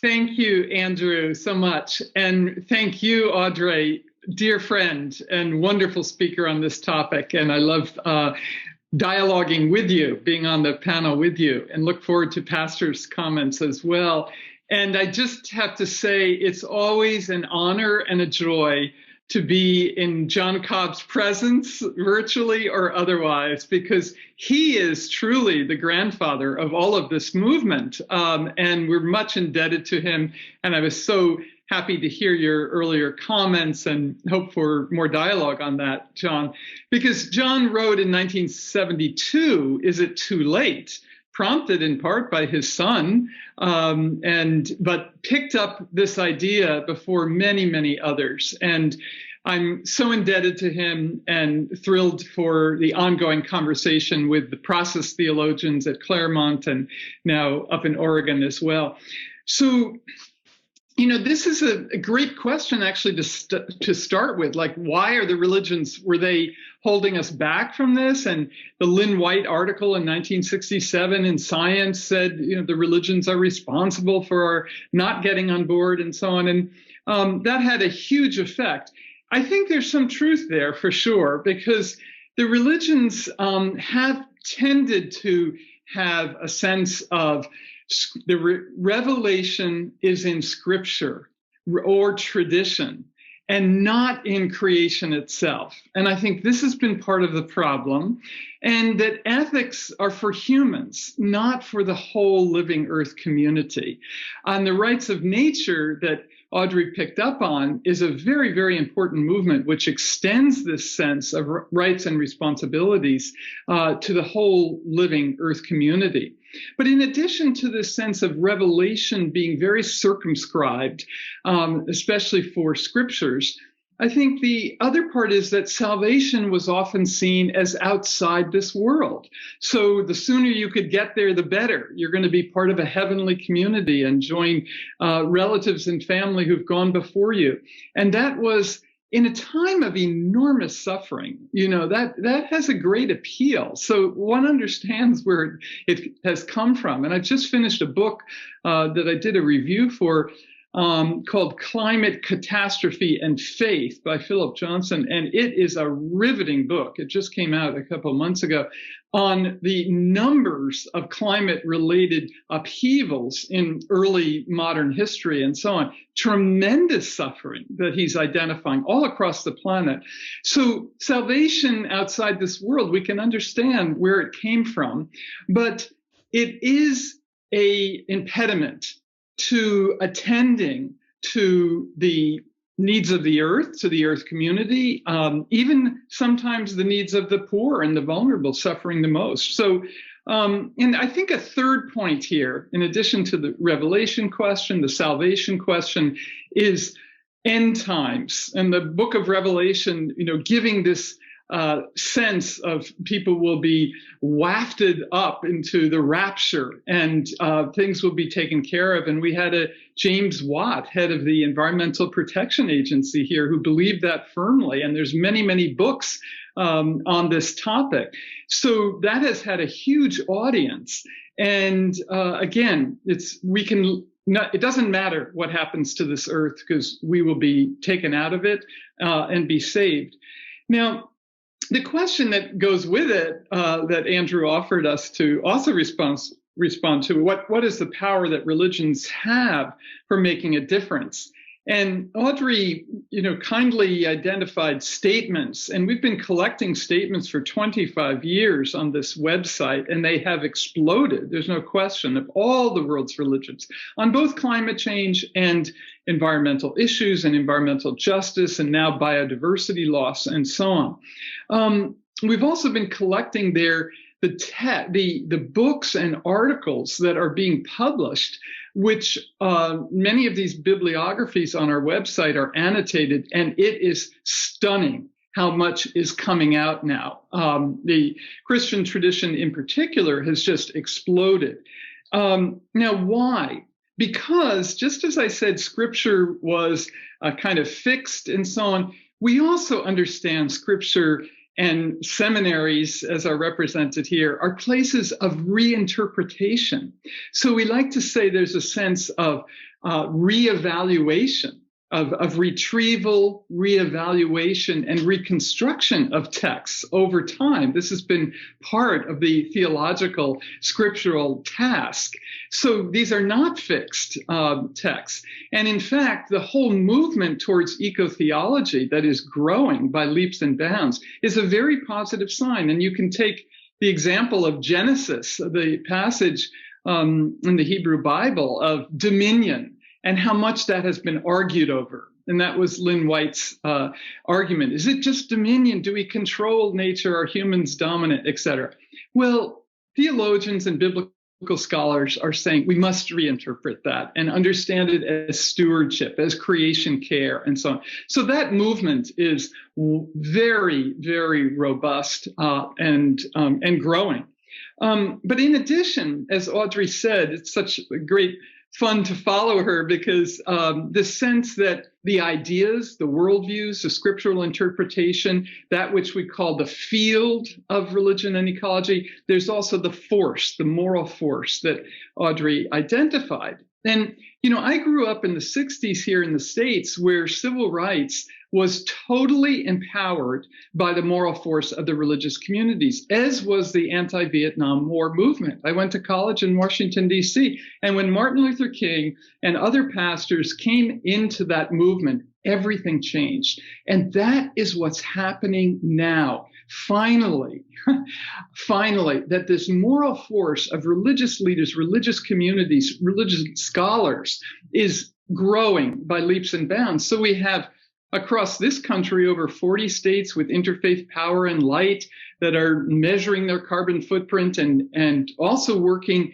[SPEAKER 6] Thank you, Andrew, so much. And thank you, Audrey, dear friend and wonderful speaker on this topic. And I love dialoguing with you, being on the panel with you, and look forward to Pastor's comments as well. And I just have to say, it's always an honor and a joy to be in John Cobb's presence, virtually or otherwise, because he is truly the grandfather of all of this movement. And we're much indebted to him. And I was so happy to hear your earlier comments and hope for more dialogue on that, John. Because John wrote in 1972, Is It Too Late?, prompted in part by his son, but picked up this idea before many, many others. And I'm so indebted to him and thrilled for the ongoing conversation with the process theologians at Claremont and now up in Oregon as well. So This is a great question, actually, to start with. Like, why are the religions, were they holding us back from this? And the Lynn White article in 1967 in Science said, the religions are responsible for our not getting on board and so on. And that had a huge effect. I think there's some truth there for sure, because the religions have tended to have a sense of the revelation is in scripture or tradition and not in creation itself. And I think this has been part of the problem, and that ethics are for humans, not for the whole living earth community. On the rights of nature that Audrey picked up on is a very, very important movement which extends this sense of rights and responsibilities to the whole living earth community. But in addition to this sense of revelation being very circumscribed, especially for scriptures, I think the other part is that salvation was often seen as outside this world. So the sooner you could get there, the better. You're going to be part of a heavenly community and join relatives and family who've gone before you. And that was in a time of enormous suffering. That has a great appeal. So one understands where it has come from. And I've just finished a book that I did a review for called Climate, Catastrophe, and Faith by Philip Johnson. And it is a riveting book. It just came out a couple of months ago on the numbers of climate-related upheavals in early modern history and so on. Tremendous suffering that he's identifying all across the planet. So salvation outside this world, we can understand where it came from, but it is an impediment to attending to the needs of the earth, to the earth community, even sometimes the needs of the poor and the vulnerable suffering the most. So, and I think a third point here, in addition to the revelation question, the salvation question, is end times. And the book of Revelation, giving this sense of people will be wafted up into the rapture and things will be taken care of. And we had a James Watt, head of the Environmental Protection Agency here, who believed that firmly. And there's many, many books on this topic. So that has had a huge audience. And again, it doesn't matter what happens to this earth because we will be taken out of it and be saved. Now, the question that goes with it that Andrew offered us to also respond to, what is the power that religions have for making a difference? And Audrey, kindly identified statements, and we've been collecting statements for 25 years on this website, and they have exploded. There's no question of all the world's religions on both climate change and environmental issues and environmental justice, and now biodiversity loss and so on. We've also been collecting the books and articles that are being published, which many of these bibliographies on our website are annotated, and it is stunning how much is coming out now. The Christian tradition in particular has just exploded. Now, why? Because just as I said, scripture was kind of fixed and so on, we also understand scripture and seminaries, as are represented here, are places of reinterpretation. So we like to say there's a sense of reevaluation, of retrieval, reevaluation, and reconstruction of texts over time. This has been part of the theological scriptural task. So these are not fixed texts. And in fact, the whole movement towards eco-theology that is growing by leaps and bounds is a very positive sign. And you can take the example of Genesis, the passage in the Hebrew Bible of dominion, and how much that has been argued over. And that was Lynn White's argument. Is it just dominion? Do we control nature? Are humans dominant, et cetera? Well, theologians and biblical scholars are saying we must reinterpret that and understand it as stewardship, as creation care, and so on. So that movement is very, very robust and growing. But in addition, as Audrey said, it's such a great fun to follow her because the sense that the ideas, the worldviews, the scriptural interpretation, that which we call the field of religion and ecology, there's also the force, the moral force that Audrey identified. And, you know, I grew up in the 60s here in the States where civil rights was totally empowered by the moral force of the religious communities, as was the anti-Vietnam War movement. I went to college in Washington, D.C., and when Martin Luther King and other pastors came into that movement, everything changed. And that is what's happening now. Finally, that this moral force of religious leaders, religious communities, religious scholars is growing by leaps and bounds. So we have across this country over 40 states with interfaith power and light that are measuring their carbon footprint and also working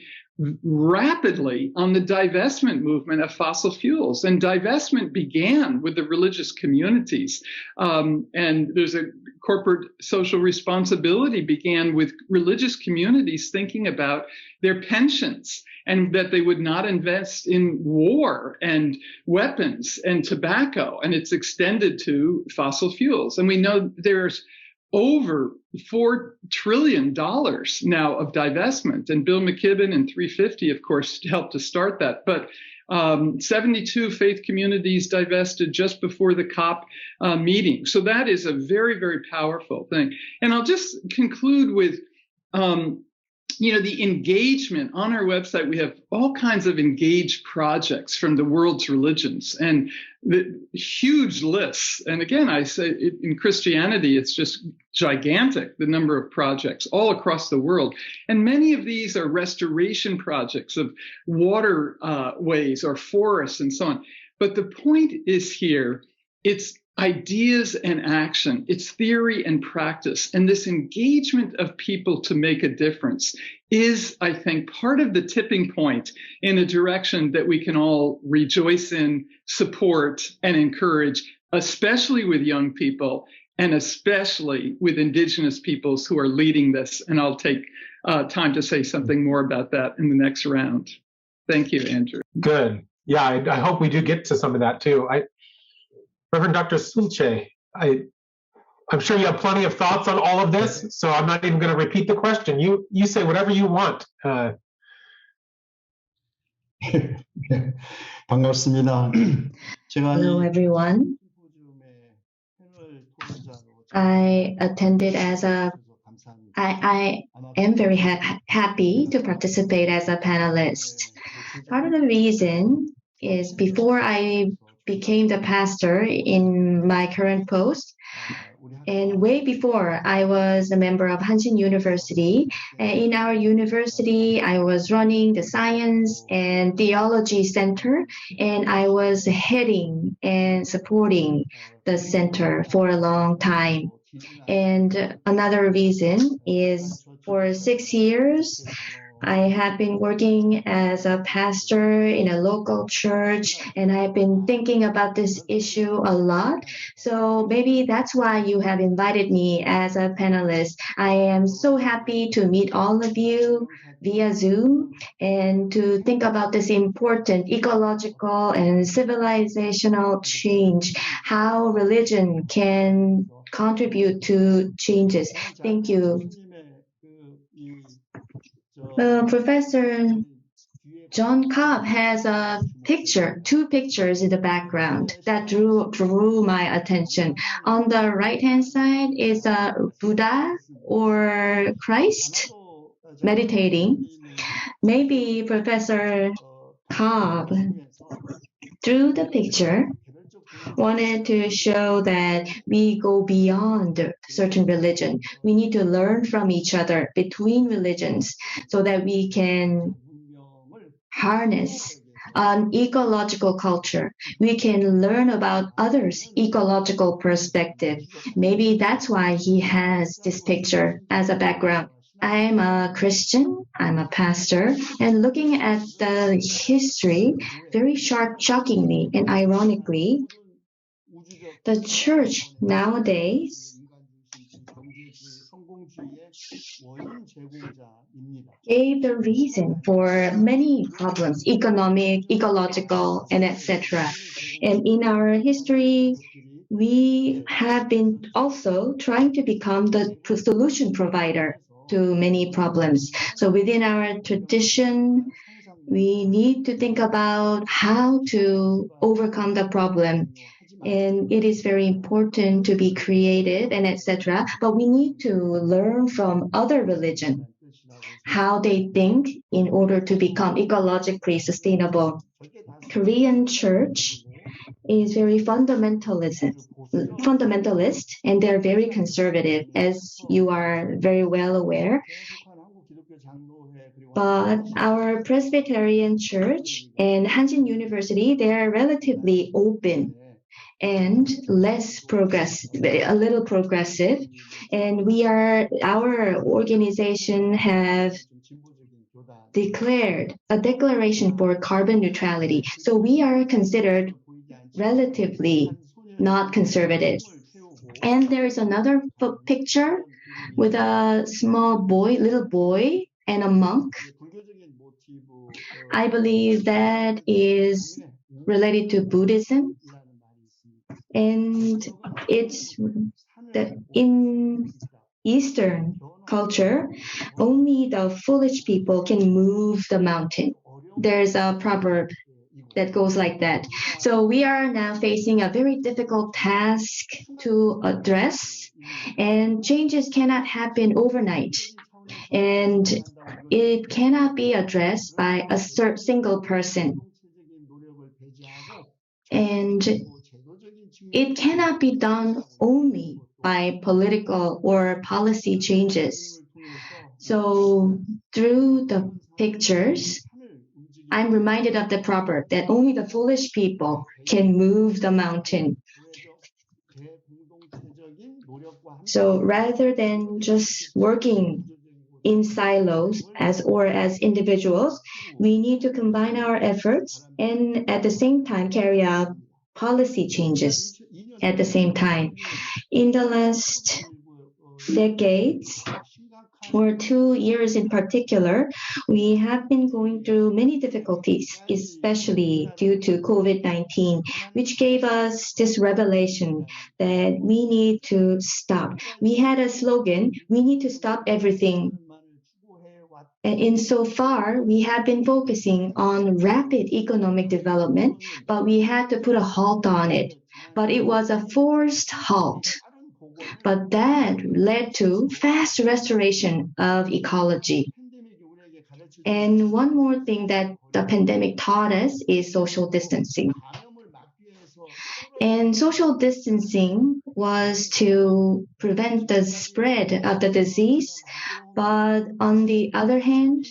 [SPEAKER 6] rapidly on the divestment movement of fossil fuels. And divestment began with the religious communities. And there's a corporate social responsibility began with religious communities thinking about their pensions and that they would not invest in war and weapons and tobacco. And it's extended to fossil fuels. And we know there's over $4 trillion now of divestment. And Bill McKibben and 350, of course, helped to start that. But 72 faith communities divested just before the COP meeting. So that is a very, very powerful thing. And I'll just conclude with, the engagement. On our website, we have all kinds of engaged projects from the world's religions and the huge lists. And again, I say in Christianity, it's just gigantic, the number of projects all across the world. And many of these are restoration projects of waterways or forests and so on. But the point is here, it's ideas and action, it's theory and practice. And this engagement of people to make a difference is, I think, part of the tipping point in a direction that we can all rejoice in, support, and encourage, especially with young people and especially with Indigenous peoples who are leading this. And I'll take time to say something more about that in the next round. Thank you, Andrew.
[SPEAKER 4] Good. Yeah, I hope we do get to some of that too. Reverend Dr. Sulce, I'm sure you have plenty of thoughts on all of this, so I'm not even going to repeat the question. You say whatever you want.
[SPEAKER 7] 반갑습니다.
[SPEAKER 1] Hello, everyone. I attended I am very happy to participate as a panelist. Part of the reason is before I became the pastor in my current post, and way before I was a member of Hanshin University. In our university, I was running the Science and Theology Center, and I was heading and supporting the center for a long time. And another reason is for 6 years, I have been working as a pastor in a local church, and I've been thinking about this issue a lot. So maybe that's why you have invited me as a panelist. I am so happy to meet all of you via Zoom and to think about this important ecological and civilizational change, how religion can contribute to changes. Thank you. Professor John Cobb has a picture, 2 pictures in the background that drew my attention. On the right-hand side is a Buddha or Christ meditating. Maybe Professor Cobb, through the picture, wanted to show that we go beyond certain religion. We need to learn from each other between religions so that we can harness an ecological culture. We can learn about others' ecological perspective. Maybe that's why he has this picture as a background. I'm a Christian, I'm a pastor, and looking at the history, very shockingly and ironically, the church nowadays gave the reason for many problems, economic, ecological, and etc. And in our history, we have been also trying to become the solution provider to many problems. So within our tradition, we need to think about how to overcome the problem. And it is very important to be creative and etc. But we need to learn from other religions how they think in order to become ecologically sustainable. Korean church is very fundamentalist, and they're very conservative, as you are very well aware. But our Presbyterian Church and Hanjin University, they are relatively open and less progressive, a little progressive. And our organization have declared a declaration for carbon neutrality. So we are considered relatively not conservative. And there is another picture with a little boy and a monk. I believe that is related to Buddhism. And it's that in Eastern culture, only the foolish people can move the mountain. There's a proverb that goes like that. So we are now facing a very difficult task to address, and changes cannot happen overnight. And it cannot be addressed by a single person. And it cannot be done only by political or policy changes. So through the pictures, I'm reminded of the proverb that only the foolish people can move the mountain. So rather than just working in silos as individuals, we need to combine our efforts and at the same time carry out policy changes at the same time. In the last decades, or 2 years in particular, we have been going through many difficulties, especially due to COVID-19, which gave us this revelation that we need to stop. We had a slogan, we need to stop everything. And insofar, we have been focusing on rapid economic development, but we had to put a halt on it. But it was a forced halt. But that led to fast restoration of ecology. And one more thing that the pandemic taught us is social distancing. And social distancing was to prevent the spread of the disease, but on the other hand,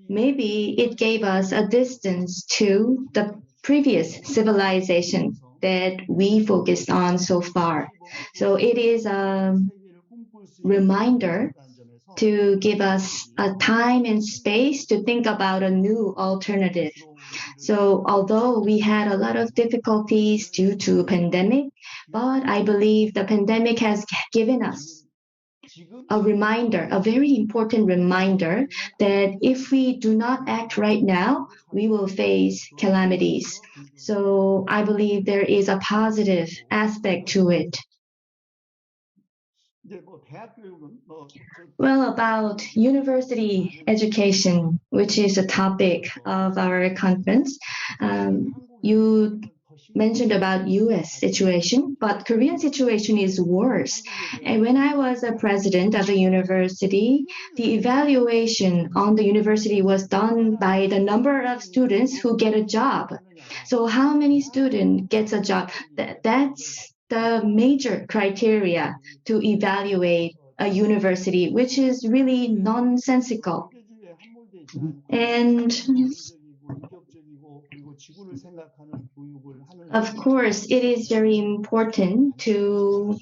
[SPEAKER 1] maybe it gave us a distance to the previous civilization that we focused on so far. So it is a reminder to give us a time and space to think about a new alternative. So although we had a lot of difficulties due to pandemic, but I believe the pandemic has given us a reminder, a very important reminder that if we do not act right now, we will face calamities. So I believe there is a positive aspect to it. Well, about university education, which is a topic of our conference, you mentioned about US situation, but Korean situation is worse. And when I was a president of a university, the evaluation on the university was done by the number of students who get a job. So how many students gets a job? That's the major criteria to evaluate a university, which is really nonsensical. And of course, it is very important to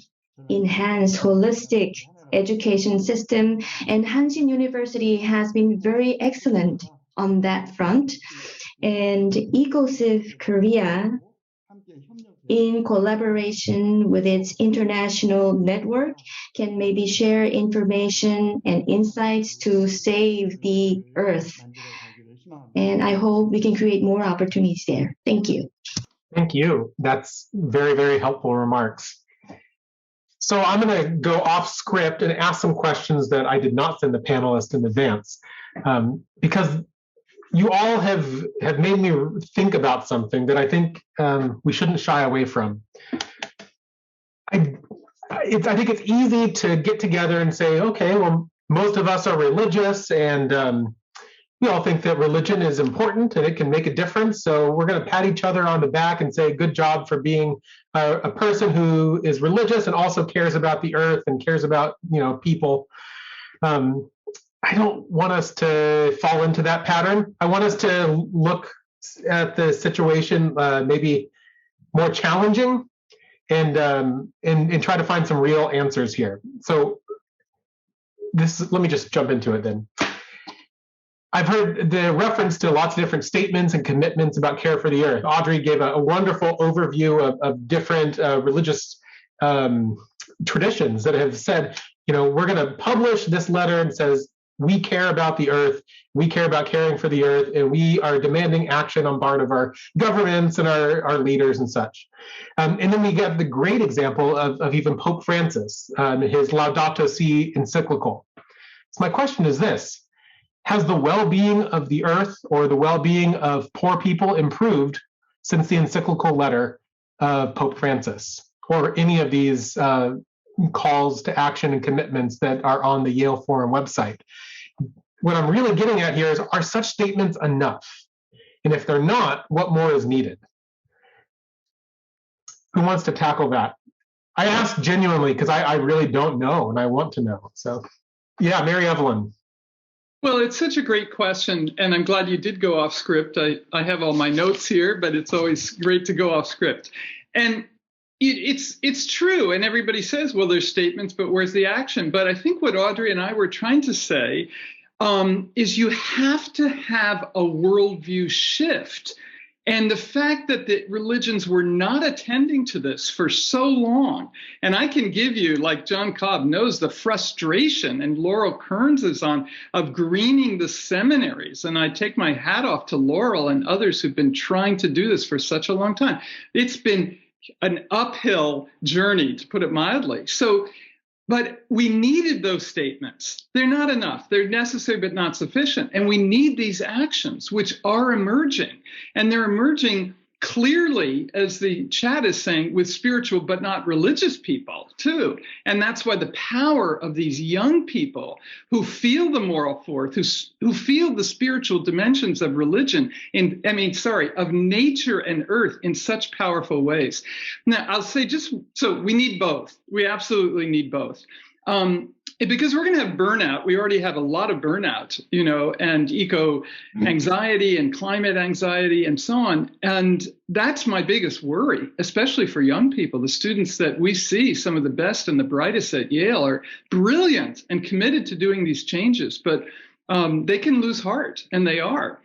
[SPEAKER 1] enhance holistic education system, and Hanjin University has been very excellent on that front. And EcoCiv Korea in collaboration with its international network, can maybe share information and insights to save the Earth. And I hope we can create more opportunities there. Thank you.
[SPEAKER 4] Thank you. That's very, very helpful remarks. So I'm going to go off script and ask some questions that I did not send the panelists in advance, because you all have made me think about something that I think we shouldn't shy away from. I think it's easy to get together and say, okay, well, most of us are religious, and we all think that religion is important and it can make a difference. So we're going to pat each other on the back and say, good job for being a person who is religious and also cares about the earth and cares about, people. I don't want us to fall into that pattern. I want us to look at the situation maybe more challenging and try to find some real answers here. So let me just jump into it then. I've heard the reference to lots of different statements and commitments about care for the earth. Audrey gave a wonderful overview of different religious traditions that have said, we're going to publish this letter and says, we care about the earth, we care about caring for the earth, and we are demanding action on part of our governments and our leaders and such. And then we get the great example of even Pope Francis, his Laudato Si encyclical. So my question is this: has the well-being of the earth or the well-being of poor people improved since the encyclical letter of Pope Francis, or any of these calls to action and commitments that are on the Yale Forum website? What I'm really getting at here is, are such statements enough? And if they're not, what more is needed? Who wants to tackle that? I ask genuinely because I really don't know and I want to know. So yeah, Mary Evelyn.
[SPEAKER 6] Well, it's such a great question, and I'm glad you did go off script. I have all my notes here, but it's always great to go off script. And it's true, and everybody says, well, there's statements, but where's the action? But I think what Audrey and I were trying to say is you have to have a worldview shift. And the fact that the religions were not attending to this for so long, and I can give you, like John Cobb knows, the frustration, and Laurel Kearns is on, of greening the seminaries. And I take my hat off to Laurel and others who've been trying to do this for such a long time. It's been an uphill journey, to put it mildly. But we needed those statements. They're not enough. They're necessary, but not sufficient. And we need these actions, which are emerging. And they're emerging clearly, as the chat is saying, with spiritual but not religious people, too. And that's why the power of these young people who feel the moral force, who feel the spiritual dimensions of religion, of nature and earth in such powerful ways. Now, I'll say so we need both. We absolutely need both. Because we're going to have burnout. We already have a lot of burnout, and eco anxiety and climate anxiety and so on. And that's my biggest worry, especially for young people. The students that we see, some of the best and the brightest at Yale, are brilliant and committed to doing these changes, but they can lose heart, and they are.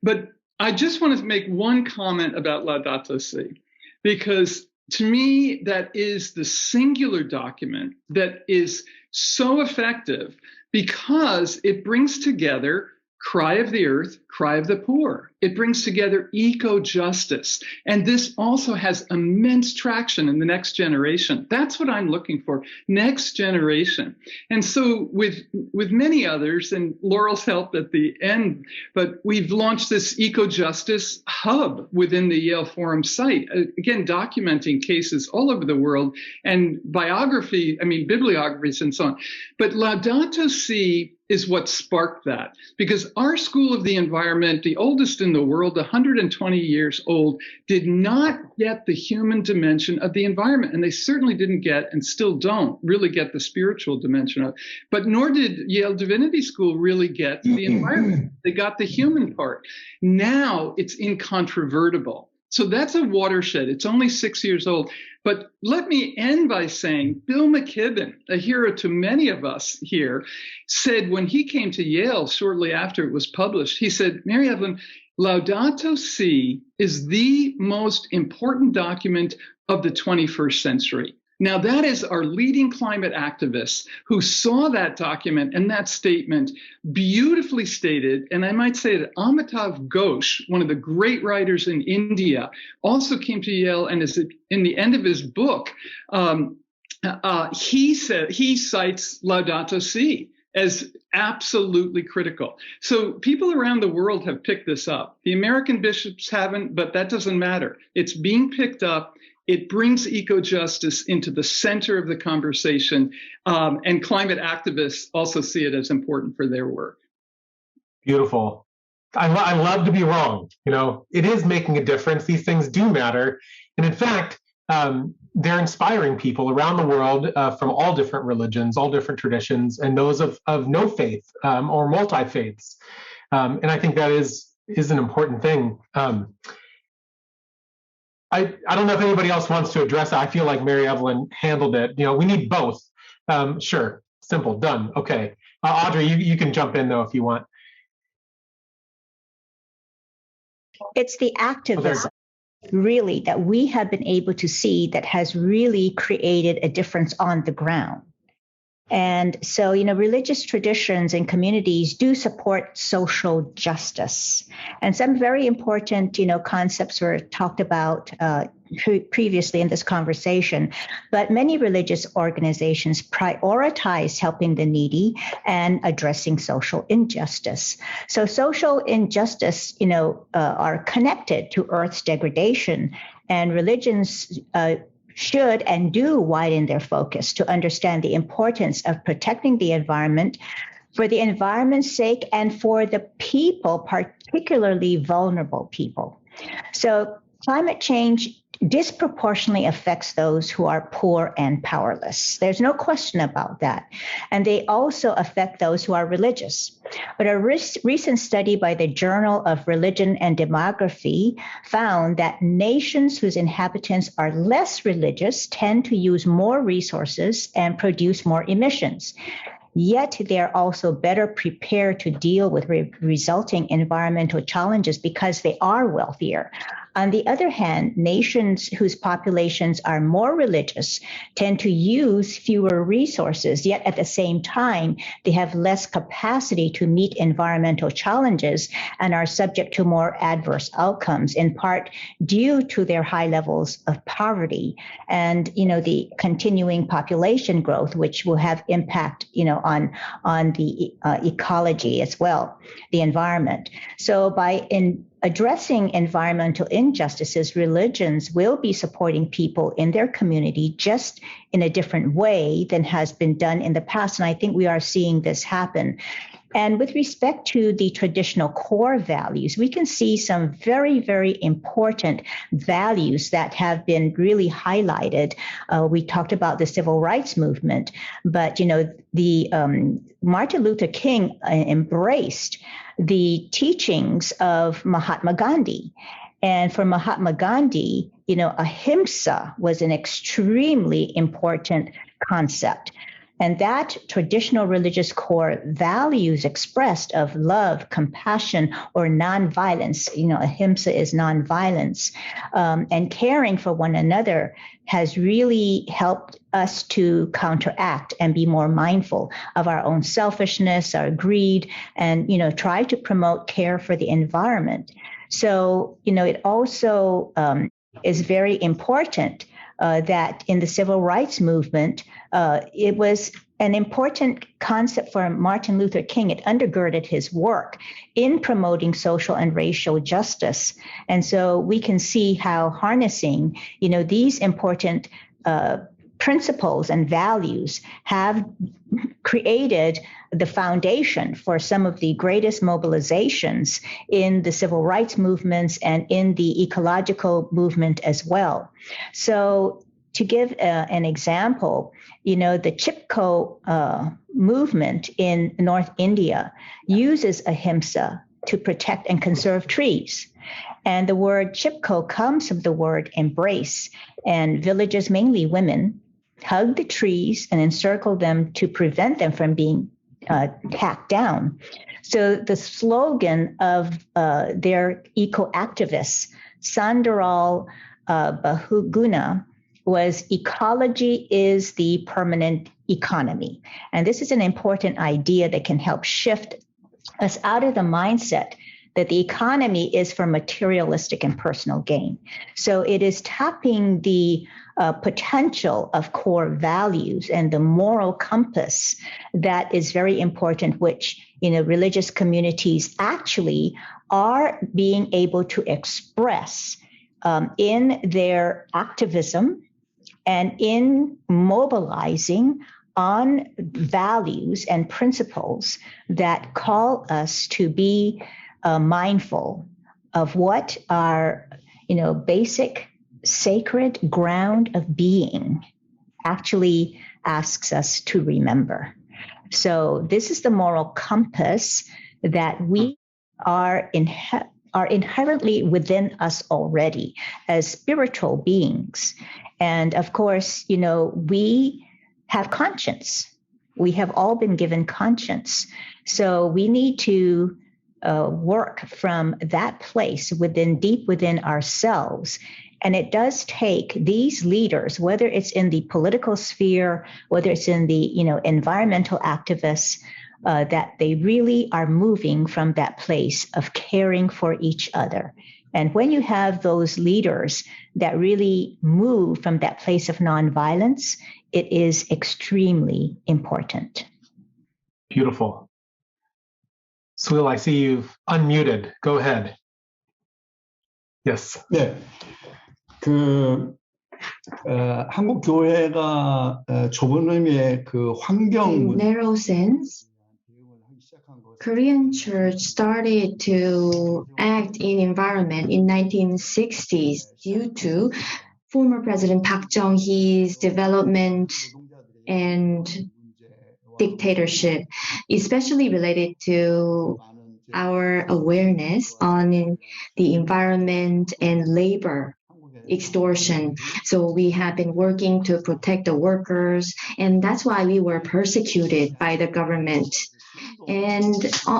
[SPEAKER 6] But I just want to make one comment about Laudato Si, because to me, that is the singular document that is so effective, because it brings together cry of the earth, cry of the poor. It brings together eco-justice. And this also has immense traction in the next generation. That's what I'm looking for, next generation. And so with many others, and Laurel's help at the end, but we've launched this eco-justice hub within the Yale Forum site, again, documenting cases all over the world and bibliographies and so on. But Laudato Si is what sparked that, because our School of the Environment, the oldest in the world, 120 years old, did not get the human dimension of the environment. And they certainly didn't get, and still don't really get, the spiritual dimension of it. But nor did Yale Divinity School really get the environment. They got the human part. Now it's incontrovertible. So that's a watershed. It's only 6 years old. But let me end by saying Bill McKibben, a hero to many of us here, said when he came to Yale shortly after it was published, he said, Mary Evelyn, Laudato Si is the most important document of the 21st century. Now, that is our leading climate activists who saw that document and that statement beautifully stated. And I might say that Amitav Ghosh, one of the great writers in India, also came to Yale, and is in the end of his book, he cites Laudato Si as absolutely critical. So people around the world have picked this up. The American bishops haven't, but that doesn't matter. It's being picked up. It brings eco-justice into the center of the conversation, and climate activists also see it as important for their work.
[SPEAKER 4] Beautiful. I love to be wrong. It is making a difference. These things do matter. And in fact, they're inspiring people around the world from all different religions, all different traditions, and those of no faith or multi-faiths. And I think that is an important thing. I don't know if anybody else wants to address it. I feel like Mary Evelyn handled it. We need both. Sure, simple, done. Okay. Audrey, you can jump in though if you want.
[SPEAKER 5] It's the activism, really, that we have been able to see that has really created a difference on the ground. And so, religious traditions and communities do support social justice. And some very important, concepts were talked about previously in this conversation. But many religious organizations prioritize helping the needy and addressing social injustice. So social injustice, are connected to Earth's degradation, and religions should and do widen their focus to understand the importance of protecting the environment for the environment's sake and for the people, particularly vulnerable people. So climate change disproportionately affects those who are poor and powerless. There's no question about that. And they also affect those who are religious. But a recent study by the Journal of Religion and Demography found that nations whose inhabitants are less religious tend to use more resources and produce more emissions. Yet they're also better prepared to deal with resulting environmental challenges because they are wealthier. On the other hand, nations whose populations are more religious tend to use fewer resources, yet at the same time, they have less capacity to meet environmental challenges and are subject to more adverse outcomes, in part due to their high levels of poverty and, the continuing population growth, which will have impact, on the ecology as well, the environment. So by addressing environmental injustices, religions will be supporting people in their community just in a different way than has been done in the past. And I think we are seeing this happen. And with respect to the traditional core values, we can see some very, very important values that have been really highlighted. We talked about the civil rights movement, but, the Martin Luther King embraced the teachings of Mahatma Gandhi. And for Mahatma Gandhi, ahimsa was an extremely important concept. And that traditional religious core values expressed of love, compassion, or nonviolence, ahimsa is nonviolence, and caring for one another has really helped us to counteract and be more mindful of our own selfishness, our greed, and, try to promote care for the environment. So, it also is very important that in the civil rights movement, it was an important concept for Martin Luther King. It undergirded his work in promoting social and racial justice. And so we can see how harnessing, these important principles and values have created the foundation for some of the greatest mobilizations in the civil rights movements and in the ecological movement as well. So to give an example, the Chipko movement in North India uses ahimsa to protect and conserve trees. And the word Chipko comes from the word embrace, and villagers, mainly women, hug the trees and encircle them to prevent them from being hacked down. So the slogan of their eco-activists, Sandaral Bahuguna, was ecology is the permanent economy. And this is an important idea that can help shift us out of the mindset that the economy is for materialistic and personal gain. So it is tapping the potential of core values and the moral compass that is very important, which religious communities actually are being able to express in their activism and in mobilizing on values and principles that call us to be mindful of what our, basic sacred ground of being actually asks us to remember. So this is the moral compass that we are inherently within us already as spiritual beings. And of course, we have conscience. We have all been given conscience. So we need to work from that place deep within ourselves. And it does take these leaders, whether it's in the political sphere, whether it's in the environmental activists, that they really are moving from that place of caring for each other. And when you have those leaders that really move from that place of nonviolence, it is extremely important.
[SPEAKER 4] Beautiful. Swil, I see you've unmuted. Go ahead. Yes.
[SPEAKER 7] 네. 한국 교회가 좁은 의미의 환경
[SPEAKER 1] In narrow sense, Korean church started to act in environment in 1960s due to former President Park Chung-hee's development and dictatorship, especially related to our awareness on the environment and labor extortion. So we have been working to protect the workers, and that's why we were persecuted by the government. And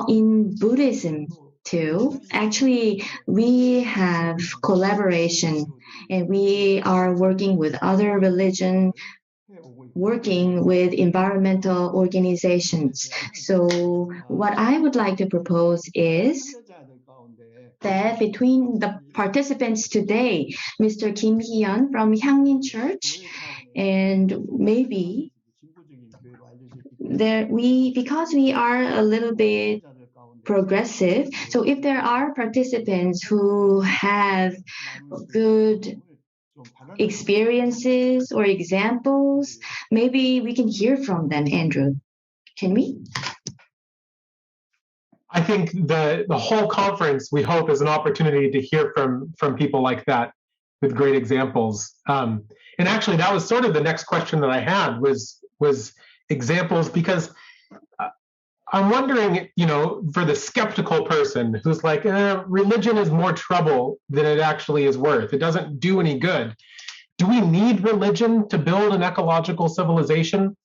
[SPEAKER 1] in Buddhism too, actually we have collaboration, and we are working with other religions, working with environmental organizations. So what I would like to propose is that between the participants today, Mr. Kim Hee-yeon from Hyangmin Church, and maybe because we are a little bit progressive, so if there are participants who have good experiences or examples, maybe we can hear from them, Andrew. Can we?
[SPEAKER 4] I think the whole conference, we hope, is an opportunity to hear from people like that with great examples. And actually, that was sort of the next question that I had was examples, because I'm wondering, for the skeptical person who's like, religion is more trouble than it actually is worth. It doesn't do any good. Do we need religion to build an ecological civilization?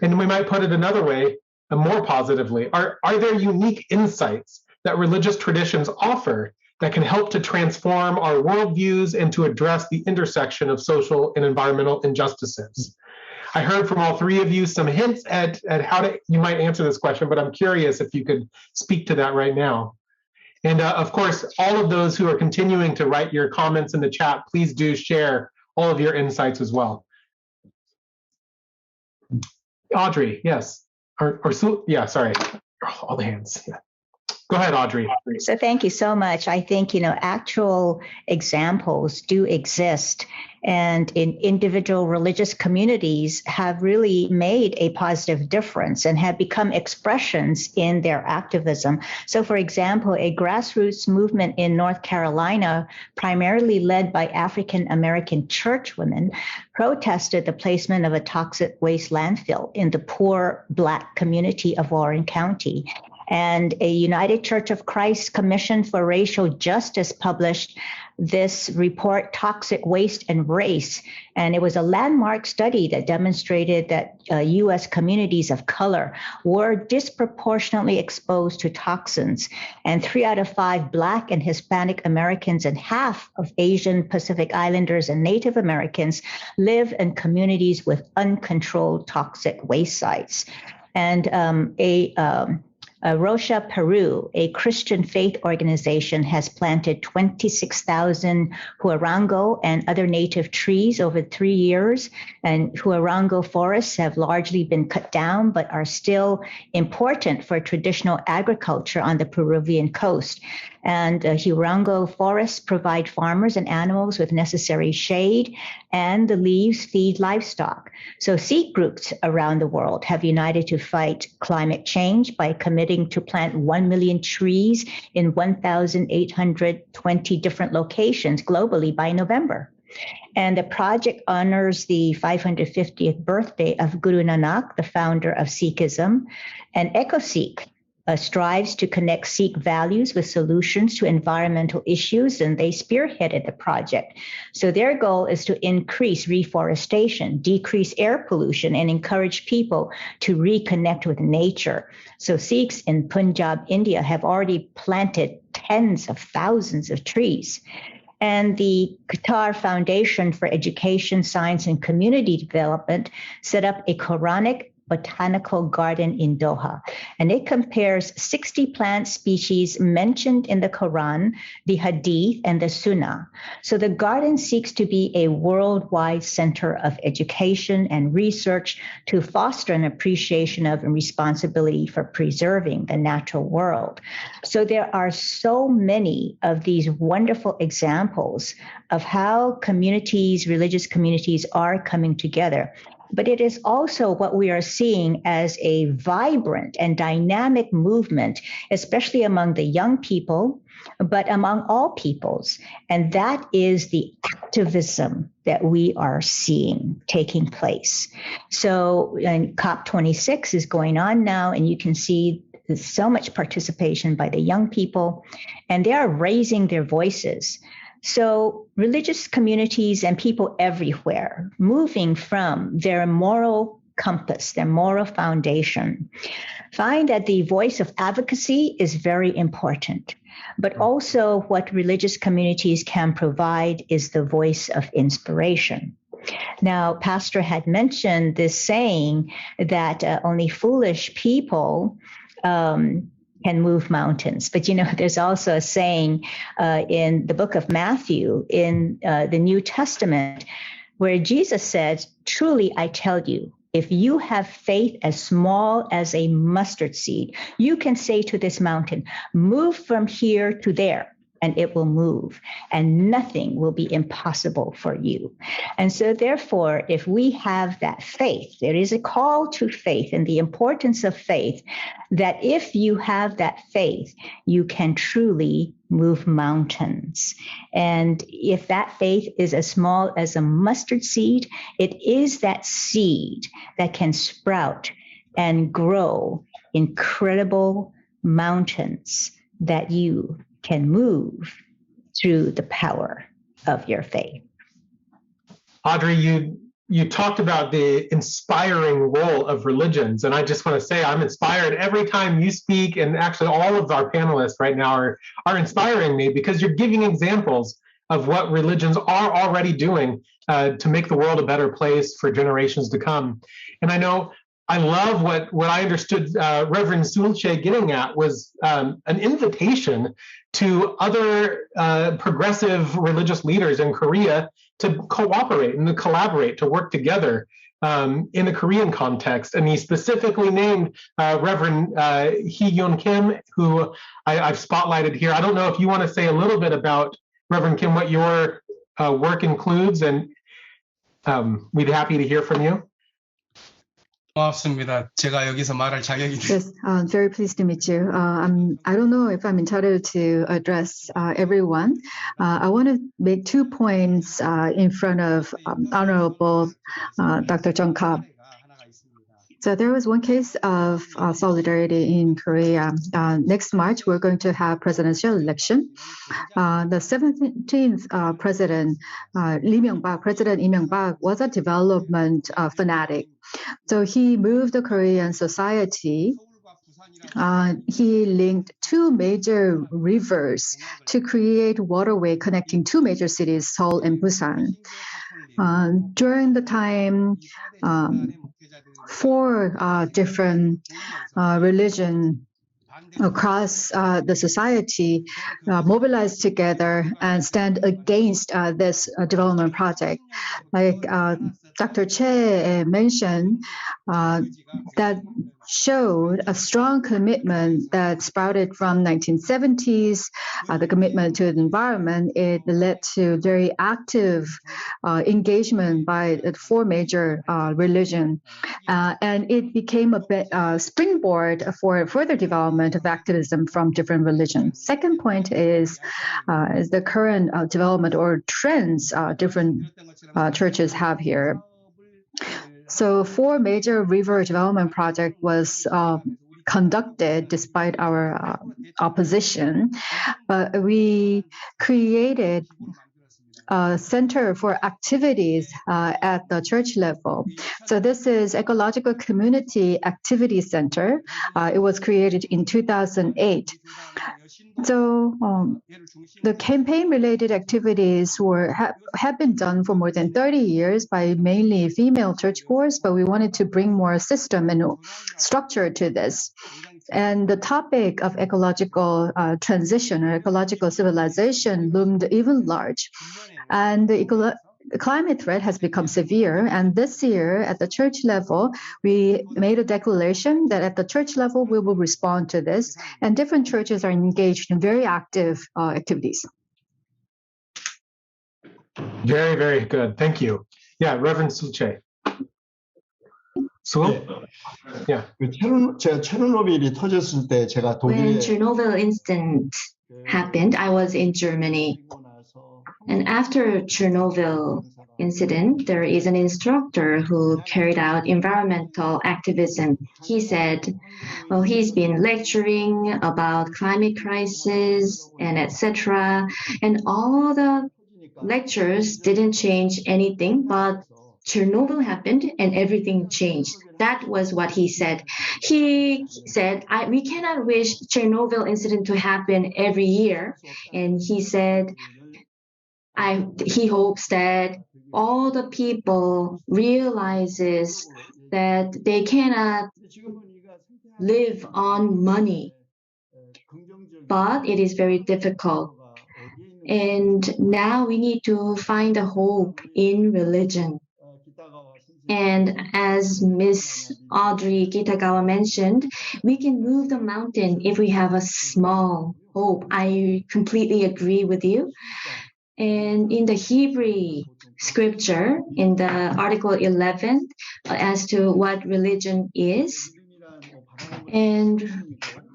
[SPEAKER 4] And we might put it another way, more positively. Are there unique insights that religious traditions offer that can help to transform our worldviews and to address the intersection of social and environmental injustices? I heard from all three of you some hints at how you might answer this question, but I'm curious if you could speak to that right now. And of course, all of those who are continuing to write your comments in the chat, please do share all of your insights as well. Audrey, yes. Yeah, sorry. All the hands. Yeah. Go ahead, Audrey.
[SPEAKER 5] So thank you so much. I think, actual examples do exist, and in individual religious communities have really made a positive difference and have become expressions in their activism. So for example, a grassroots movement in North Carolina, primarily led by African American church women, protested the placement of a toxic waste landfill in the poor Black community of Warren County. And a United Church of Christ Commission for Racial Justice published this report, Toxic Waste and Race. And it was a landmark study that demonstrated that U.S. communities of color were disproportionately exposed to toxins. And 3 out of 5 Black and Hispanic Americans and half of Asian Pacific Islanders and Native Americans live in communities with uncontrolled toxic waste sites. And Rocha Peru, a Christian faith organization, has planted 26,000 huarango and other native trees over 3 years. And huarango forests have largely been cut down, but are still important for traditional agriculture on the Peruvian coast. And huarango forests provide farmers and animals with necessary shade, and the leaves feed livestock. So Sikh groups around the world have united to fight climate change by committing to plant 1 million trees in 1,820 different locations globally by November. And the project honors the 550th birthday of Guru Nanak, the founder of Sikhism. And EcoSikh strives to connect Sikh values with solutions to environmental issues, and they spearheaded the project. So their goal is to increase reforestation, decrease air pollution, and encourage people to reconnect with nature. So Sikhs in Punjab, India, have already planted tens of thousands of trees. And the Qatar Foundation for Education, Science, and Community Development set up a Quranic botanical garden in Doha. And it compares 60 plant species mentioned in the Quran, the Hadith, and the Sunnah. So the garden seeks to be a worldwide center of education and research to foster an appreciation of and responsibility for preserving the natural world. So there are so many of these wonderful examples of how communities, religious communities, are coming together. But it is also what we are seeing as a vibrant and dynamic movement, especially among the young people, but among all peoples. And that is the activism that we are seeing taking place. So and COP26 is going on now, and you can see there's so much participation by the young people, and they are raising their voices. So religious communities and people everywhere moving from their moral compass, their moral foundation, find that the voice of advocacy is very important. But also what religious communities can provide is the voice of inspiration. Now, Pastor had mentioned this saying that only foolish people can move mountains. But, there's also a saying in the book of Matthew in the New Testament where Jesus said, "Truly, I tell you, if you have faith as small as a mustard seed, you can say to this mountain, move from here to there, and it will move, and nothing will be impossible for you." And so therefore, if we have that faith, there is a call to faith and the importance of faith, that if you have that faith, you can truly move mountains. And if that faith is as small as a mustard seed, it is that seed that can sprout and grow incredible mountains that you can move through the power of your faith.
[SPEAKER 4] Audrey, you talked about the inspiring role of religions, and I just want to say I'm inspired every time you speak, and actually all of our panelists right now are inspiring me, because you're giving examples of what religions are already doing to make the world a better place for generations to come. And I love what I understood Reverend Sulche getting at was an invitation to other progressive religious leaders in Korea to cooperate and to collaborate, to work together in the Korean context. And he specifically named Reverend Hee-Yoon Kim, who I've spotlighted here. I don't know if you want to say a little bit about, Reverend Kim, what your work includes, and we'd be happy to hear from you.
[SPEAKER 8] 고맙습니다. 제가 여기서 말할 자격이
[SPEAKER 9] Yes, very pleased to meet you. I don't know if I'm entitled to address everyone. I want to make 2 points in front of Honorable Dr. John Cobb. So there was one case of solidarity in Korea. Next March, we're going to have presidential election. The 17th president, President Lee Myung-bak, was a development fanatic. So he moved the Korean society. He linked two major rivers to create waterway connecting two major cities, Seoul and Busan. During the time, four different religions across the society mobilized together and stand against this development project. Like Dr. Che mentioned, that showed a strong commitment that sprouted from 1970s, the commitment to the environment. It led to very active engagement by the four major religions. And it became a springboard for further development of activism from different religions. Second point is the current development or trends different churches have here. So four major river development project was conducted despite our opposition, but we created a center for activities at the church level. So this is Ecological Community Activity Center. It was created in 2008. So the campaign-related activities have been done for more than 30 years by mainly female churchgoers, but we wanted to bring more system and structure to this. And the topic of ecological transition or ecological civilization loomed even large. And the climate threat has become severe. And this year, at the church level, we made a declaration that at the church level, we will respond to this. And different churches are engaged in very active activities.
[SPEAKER 4] Very, very good. Thank you. Yeah, Reverend Suche.
[SPEAKER 7] 네.
[SPEAKER 4] Yeah.
[SPEAKER 7] 제가 체르노빌이 터졌을 때 제가
[SPEAKER 1] When
[SPEAKER 7] 독일에
[SPEAKER 1] Chernobyl incident happened, I was in Germany. And after Chernobyl incident, there is an instructor who carried out environmental activism. He said, well, he's been lecturing about climate crisis and etc. And all the lectures didn't change anything, but Chernobyl happened and everything changed. That was what he said. He said, we cannot wish Chernobyl incident to happen every year. And he said, he hopes that all the people realizes that they cannot live on money. But it is very difficult. And now we need to find a hope in religion. And as Miss Audrey Kitagawa mentioned, we can move the mountain if we have a small hope. I completely agree with you. And in the Hebrew scripture, in the Article 11, as to what religion is, and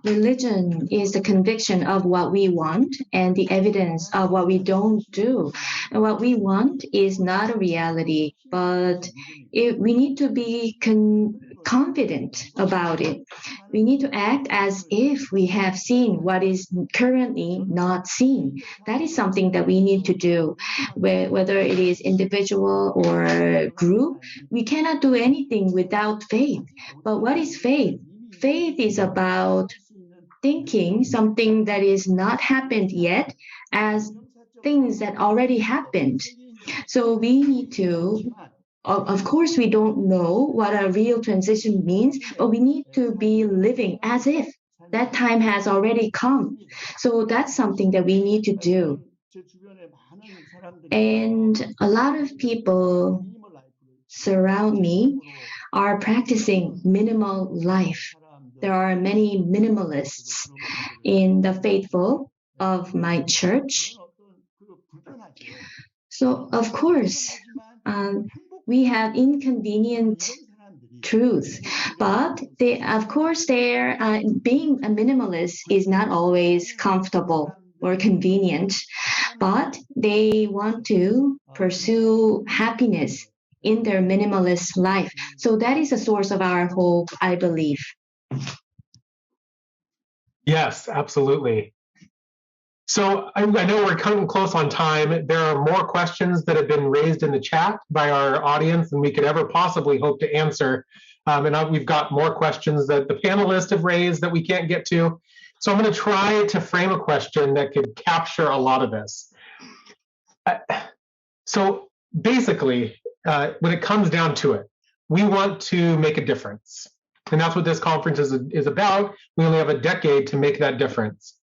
[SPEAKER 1] religion is the conviction of what we want and the evidence of what we don't do. And what we want is not a reality, but we need to be confident about it. We need to act as if we have seen what is currently not seen. That is something that we need to do. Whether it is individual or group, we cannot do anything without faith. But what is faith? Faith is about thinking something that is not happened yet as things that already happened. So we need to, of course, we don't know what a real transition means, but we need to be living as if that time has already come. So that's something that we need to do. And a lot of people surround me are practicing minimal life. There are many minimalists in the faithful of my church. So, of course, we have inconvenient truth, but being a minimalist is not always comfortable or convenient, but they want to pursue happiness in their minimalist life. So that is a source of our hope, I believe.
[SPEAKER 4] Yes, absolutely. So I know we're coming close on time. There are more questions that have been raised in the chat by our audience than we could ever possibly hope to answer. And we've got more questions that the panelists have raised that we can't get to. So I'm going to try to frame a question that could capture a lot of this. So basically, when it comes down to it, we want to make a difference. And that's what this conference is about. We only have a decade to make that difference.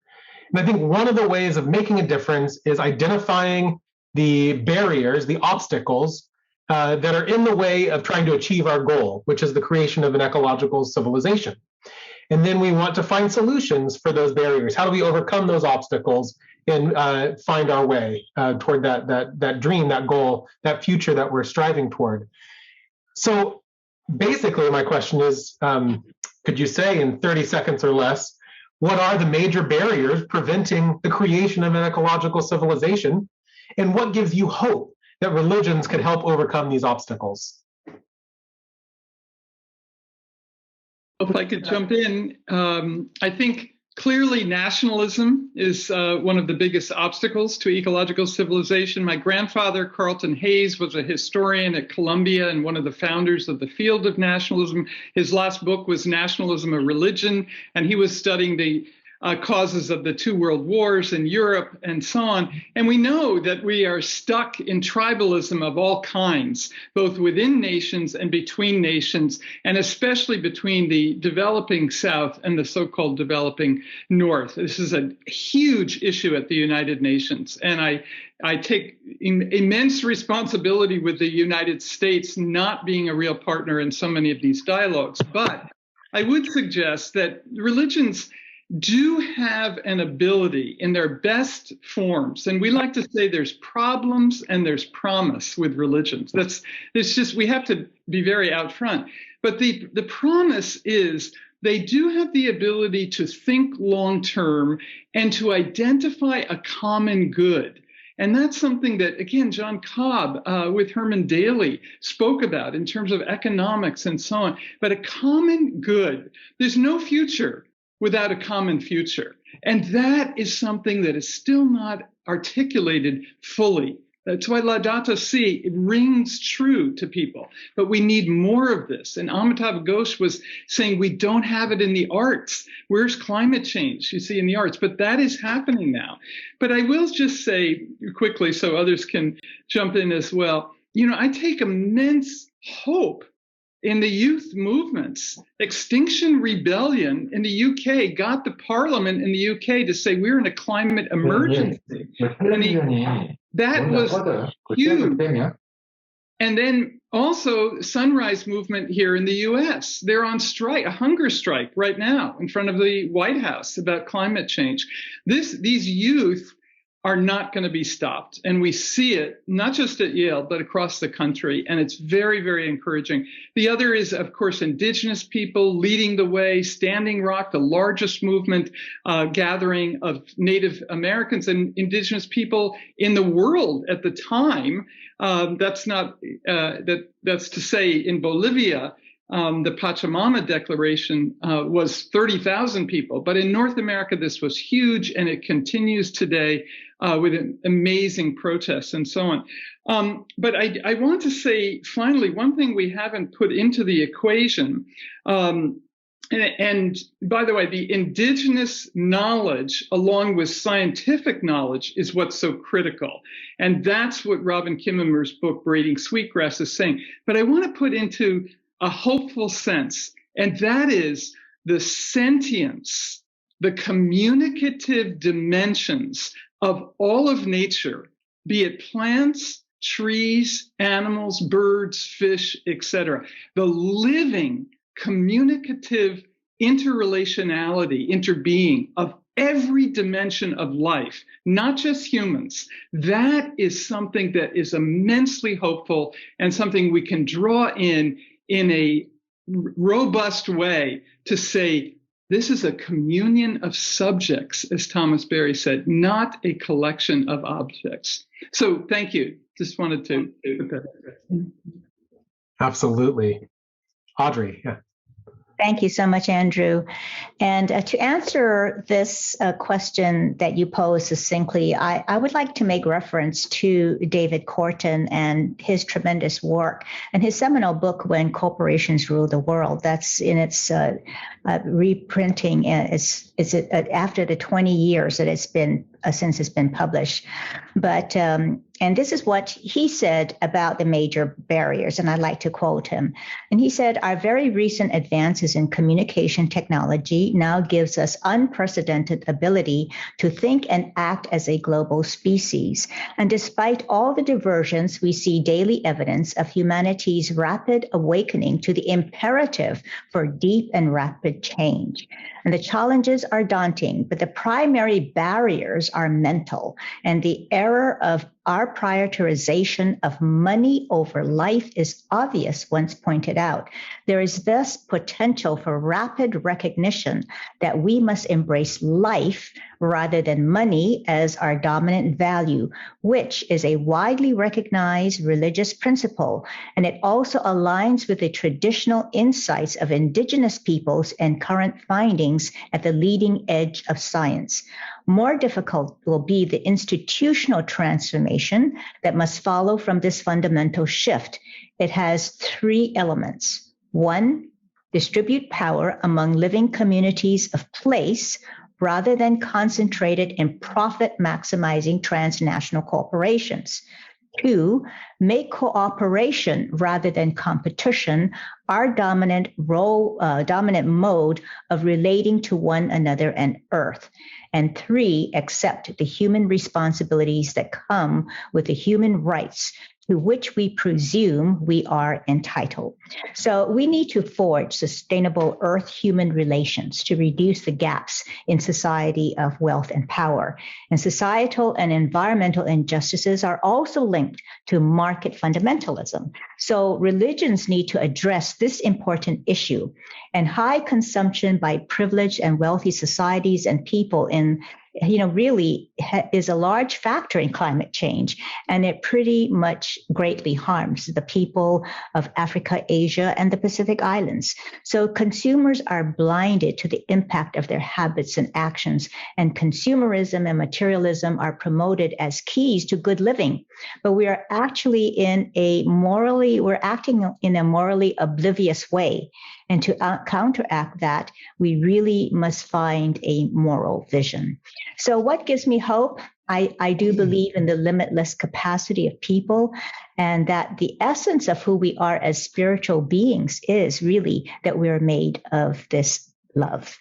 [SPEAKER 4] And I think one of the ways of making a difference is identifying the barriers, the obstacles that are in the way of trying to achieve our goal, which is the creation of an ecological civilization. And then we want to find solutions for those barriers. How do we overcome those obstacles and find our way toward that dream, that goal, that future that we're striving toward? So basically, my question is, could you say in 30 seconds or less, what are the major barriers preventing the creation of an ecological civilization? And what gives you hope that religions could help overcome these obstacles?
[SPEAKER 6] If I could jump in, I think clearly nationalism is one of the biggest obstacles to ecological civilization. My grandfather, Carlton Hayes, was a historian at Columbia and one of the founders of the field of nationalism. His last book was Nationalism, a Religion, and he was studying the causes of the two world wars in Europe and so on. And we know that we are stuck in tribalism of all kinds, both within nations and between nations, and especially between the developing South and the so-called developing North. This is a huge issue at the United Nations. And I take immense responsibility with the United States not being a real partner in so many of these dialogues. But I would suggest that religions do have an ability in their best forms. And we like to say there's problems and there's promise with religions. We have to be very out front. But the promise is they do have the ability to think long term and to identify a common good. And that's something that, again, John Cobb with Herman Daly spoke about in terms of economics and so on. But a common good, there's no future without a common future. And that is something that is still not articulated fully. That's why Laudato Si' rings true to people. But we need more of this. And Amitav Ghosh was saying we don't have it in the arts. Where's climate change? You see, in the arts. But that is happening now. But I will just say quickly so others can jump in as well. You know, I take immense hope in the youth movements. Extinction Rebellion in the UK got the parliament in the UK to say we're in a climate emergency. That was huge. And then also Sunrise Movement here in the US. They're on strike, a hunger strike right now in front of the White House about climate change. These youth are not going to be stopped. And we see it not just at Yale, but across the country. And it's very, very encouraging. The other is, of course, Indigenous people leading the way. Standing Rock, the largest movement gathering of Native Americans and Indigenous people in the world at the time. That's to say in Bolivia, the Pachamama Declaration was 30,000 people. But in North America, this was huge, and it continues today with an amazing protests and so on. But I want to say, finally, one thing we haven't put into the equation, and by the way, the indigenous knowledge along with scientific knowledge is what's so critical. And that's what Robin Kimmemer's book, Braiding Sweetgrass, is saying. But I want to put into a hopeful sense, and that is the sentience, the communicative dimensions of all of nature, be it plants, trees, animals, birds, fish, etc. The living, communicative interrelationality, interbeing of every dimension of life, not just humans. That is something that is immensely hopeful and something we can draw in a robust way to say, this is a communion of subjects, as Thomas Berry said, not a collection of objects. So thank you. Just wanted to put that.
[SPEAKER 4] Absolutely. Audrey, yeah.
[SPEAKER 5] Thank you so much, Andrew. And to answer this question that you posed succinctly, I would like to make reference to David Korten and his tremendous work and his seminal book, When Corporations Rule the World. That's in its reprinting. It's after the 20 years that it's been since it's been published. But and this is what he said about the major barriers, and I'd like to quote him. And he said, "Our very recent advances in communication technology now gives us unprecedented ability to think and act as a global species. And despite all the diversions, we see daily evidence of humanity's rapid awakening to the imperative for deep and rapid change. And the challenges are daunting, but the primary barriers are mental, and the error of our prioritization of money over life is obvious once pointed out. There is thus potential for rapid recognition that we must embrace life rather than money as our dominant value, which is a widely recognized religious principle, and it also aligns with the traditional insights of indigenous peoples and current findings at the leading edge of science. More difficult will be the institutional transformation that must follow from this fundamental shift. It has three elements. One, distribute power among living communities of place rather than concentrated in profit-maximizing transnational corporations. Two, make cooperation rather than competition our dominant mode of relating to one another and Earth. And three, accept the human responsibilities that come with the human rights to which we presume we are entitled. So we need to forge sustainable Earth-human relations to reduce the gaps in society of wealth and power. And societal and environmental injustices are also linked to market fundamentalism. So religions need to address this important issue. And high consumption by privileged and wealthy societies and people really is a large factor in climate change, and it pretty much greatly harms the people of Africa, Asia, and the Pacific Islands. So consumers are blinded to the impact of their habits and actions, and consumerism and materialism are promoted as keys to good living. But we are actually we're acting in a morally oblivious way. And to counteract that, we really must find a moral vision. So what gives me hope? I do believe in the limitless capacity of people, and that the essence of who we are as spiritual beings is really that we're made of this love.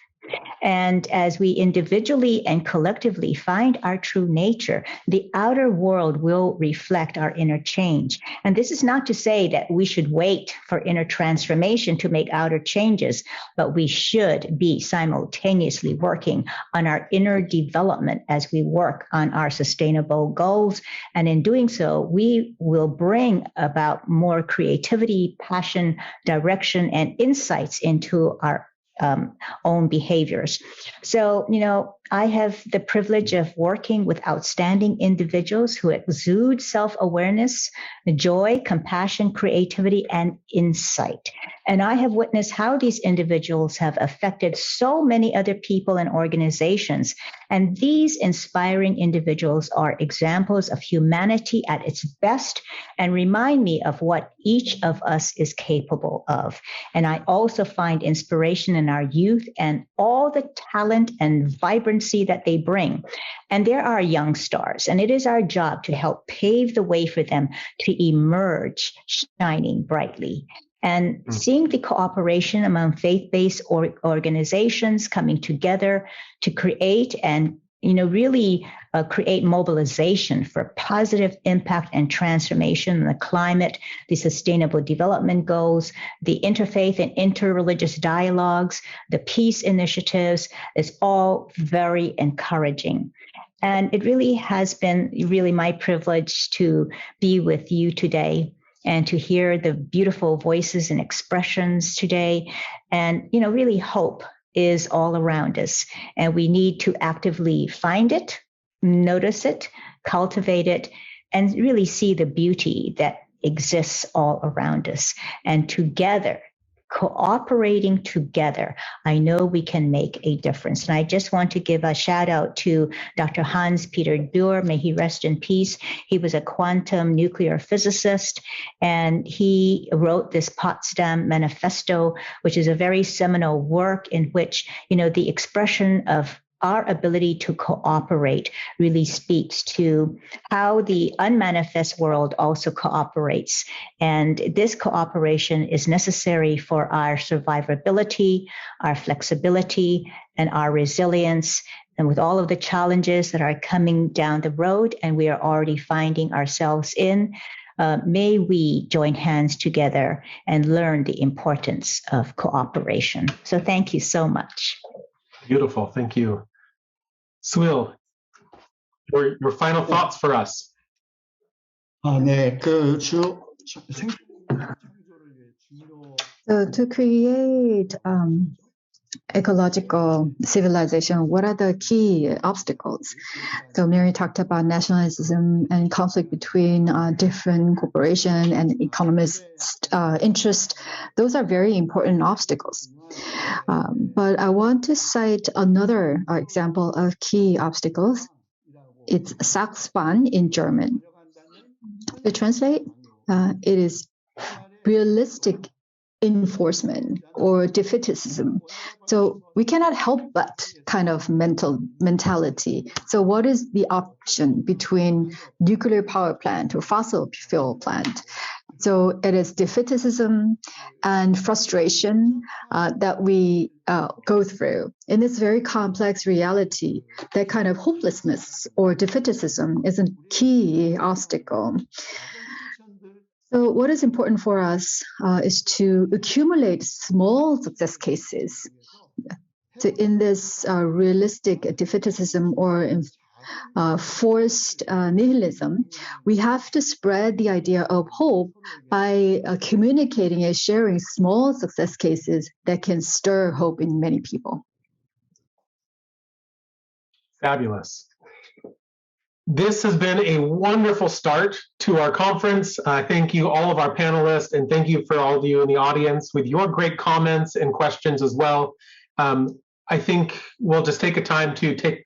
[SPEAKER 5] And as we individually and collectively find our true nature, the outer world will reflect our inner change. And this is not to say that we should wait for inner transformation to make outer changes, but we should be simultaneously working on our inner development as we work on our sustainable goals. And in doing so, we will bring about more creativity, passion, direction, and insights into our own behaviors. So, I have the privilege of working with outstanding individuals who exude self-awareness, joy, compassion, creativity, and insight. And I have witnessed how these individuals have affected so many other people and organizations. And these inspiring individuals are examples of humanity at its best and remind me of what each of us is capable of. And I also find inspiration in our youth and all the talent and vibrancy that they bring. And there are young stars, and it is our job to help pave the way for them to emerge shining brightly. And seeing the cooperation among faith-based organizations coming together to create and really create mobilization for positive impact and transformation in the climate, the sustainable development goals, the interfaith and interreligious dialogues, the peace initiatives is all very encouraging. And it really has been my privilege to be with you today and to hear the beautiful voices and expressions today. And, really hope is all around us, and we need to actively find it, notice it, cultivate it, and really see the beauty that exists all around us. And together, cooperating together, I know we can make a difference. And I just want to give a shout out to Dr. Hans Peter Dürr, may he rest in peace. He was a quantum nuclear physicist, and he wrote this Potsdam Manifesto, which is a very seminal work in which, the expression of our ability to cooperate really speaks to how the unmanifest world also cooperates. And this cooperation is necessary for our survivability, our flexibility, and our resilience. And with all of the challenges that are coming down the road and we are already finding ourselves in, may we join hands together and learn the importance of cooperation. So thank you so much.
[SPEAKER 4] Beautiful. Thank you. Swil, your final thoughts for us.
[SPEAKER 7] 네,
[SPEAKER 9] So to create ecological civilization, what are the key obstacles? So Mary talked about nationalism and conflict between different corporation and economist interest. Those are very important obstacles. But I want to cite another example of key obstacles. It's Sachspan in German. To translate, it is realistic enforcement or defeatism. So we cannot help but kind of mentality. So what is the option between nuclear power plant or fossil fuel plant? So it is defeatism and frustration that we go through. In this very complex reality, that kind of hopelessness or defeatism is a key obstacle. So what is important for us is to accumulate small success cases. So in this realistic defeatism or forced nihilism, we have to spread the idea of hope by communicating and sharing small success cases that can stir hope in many people.
[SPEAKER 4] Fabulous. This has been a wonderful start to our conference. Thank you, all of our panelists, and thank you for all of you in the audience with your great comments and questions as well. I think we'll just take a time to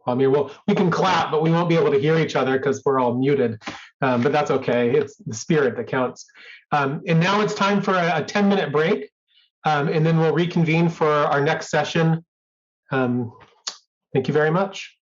[SPEAKER 4] we can clap, but we won't be able to hear each other because we're all muted, but that's okay. It's the spirit that counts. And now it's time for a 10-minute break, and then we'll reconvene for our next session. Thank you very much.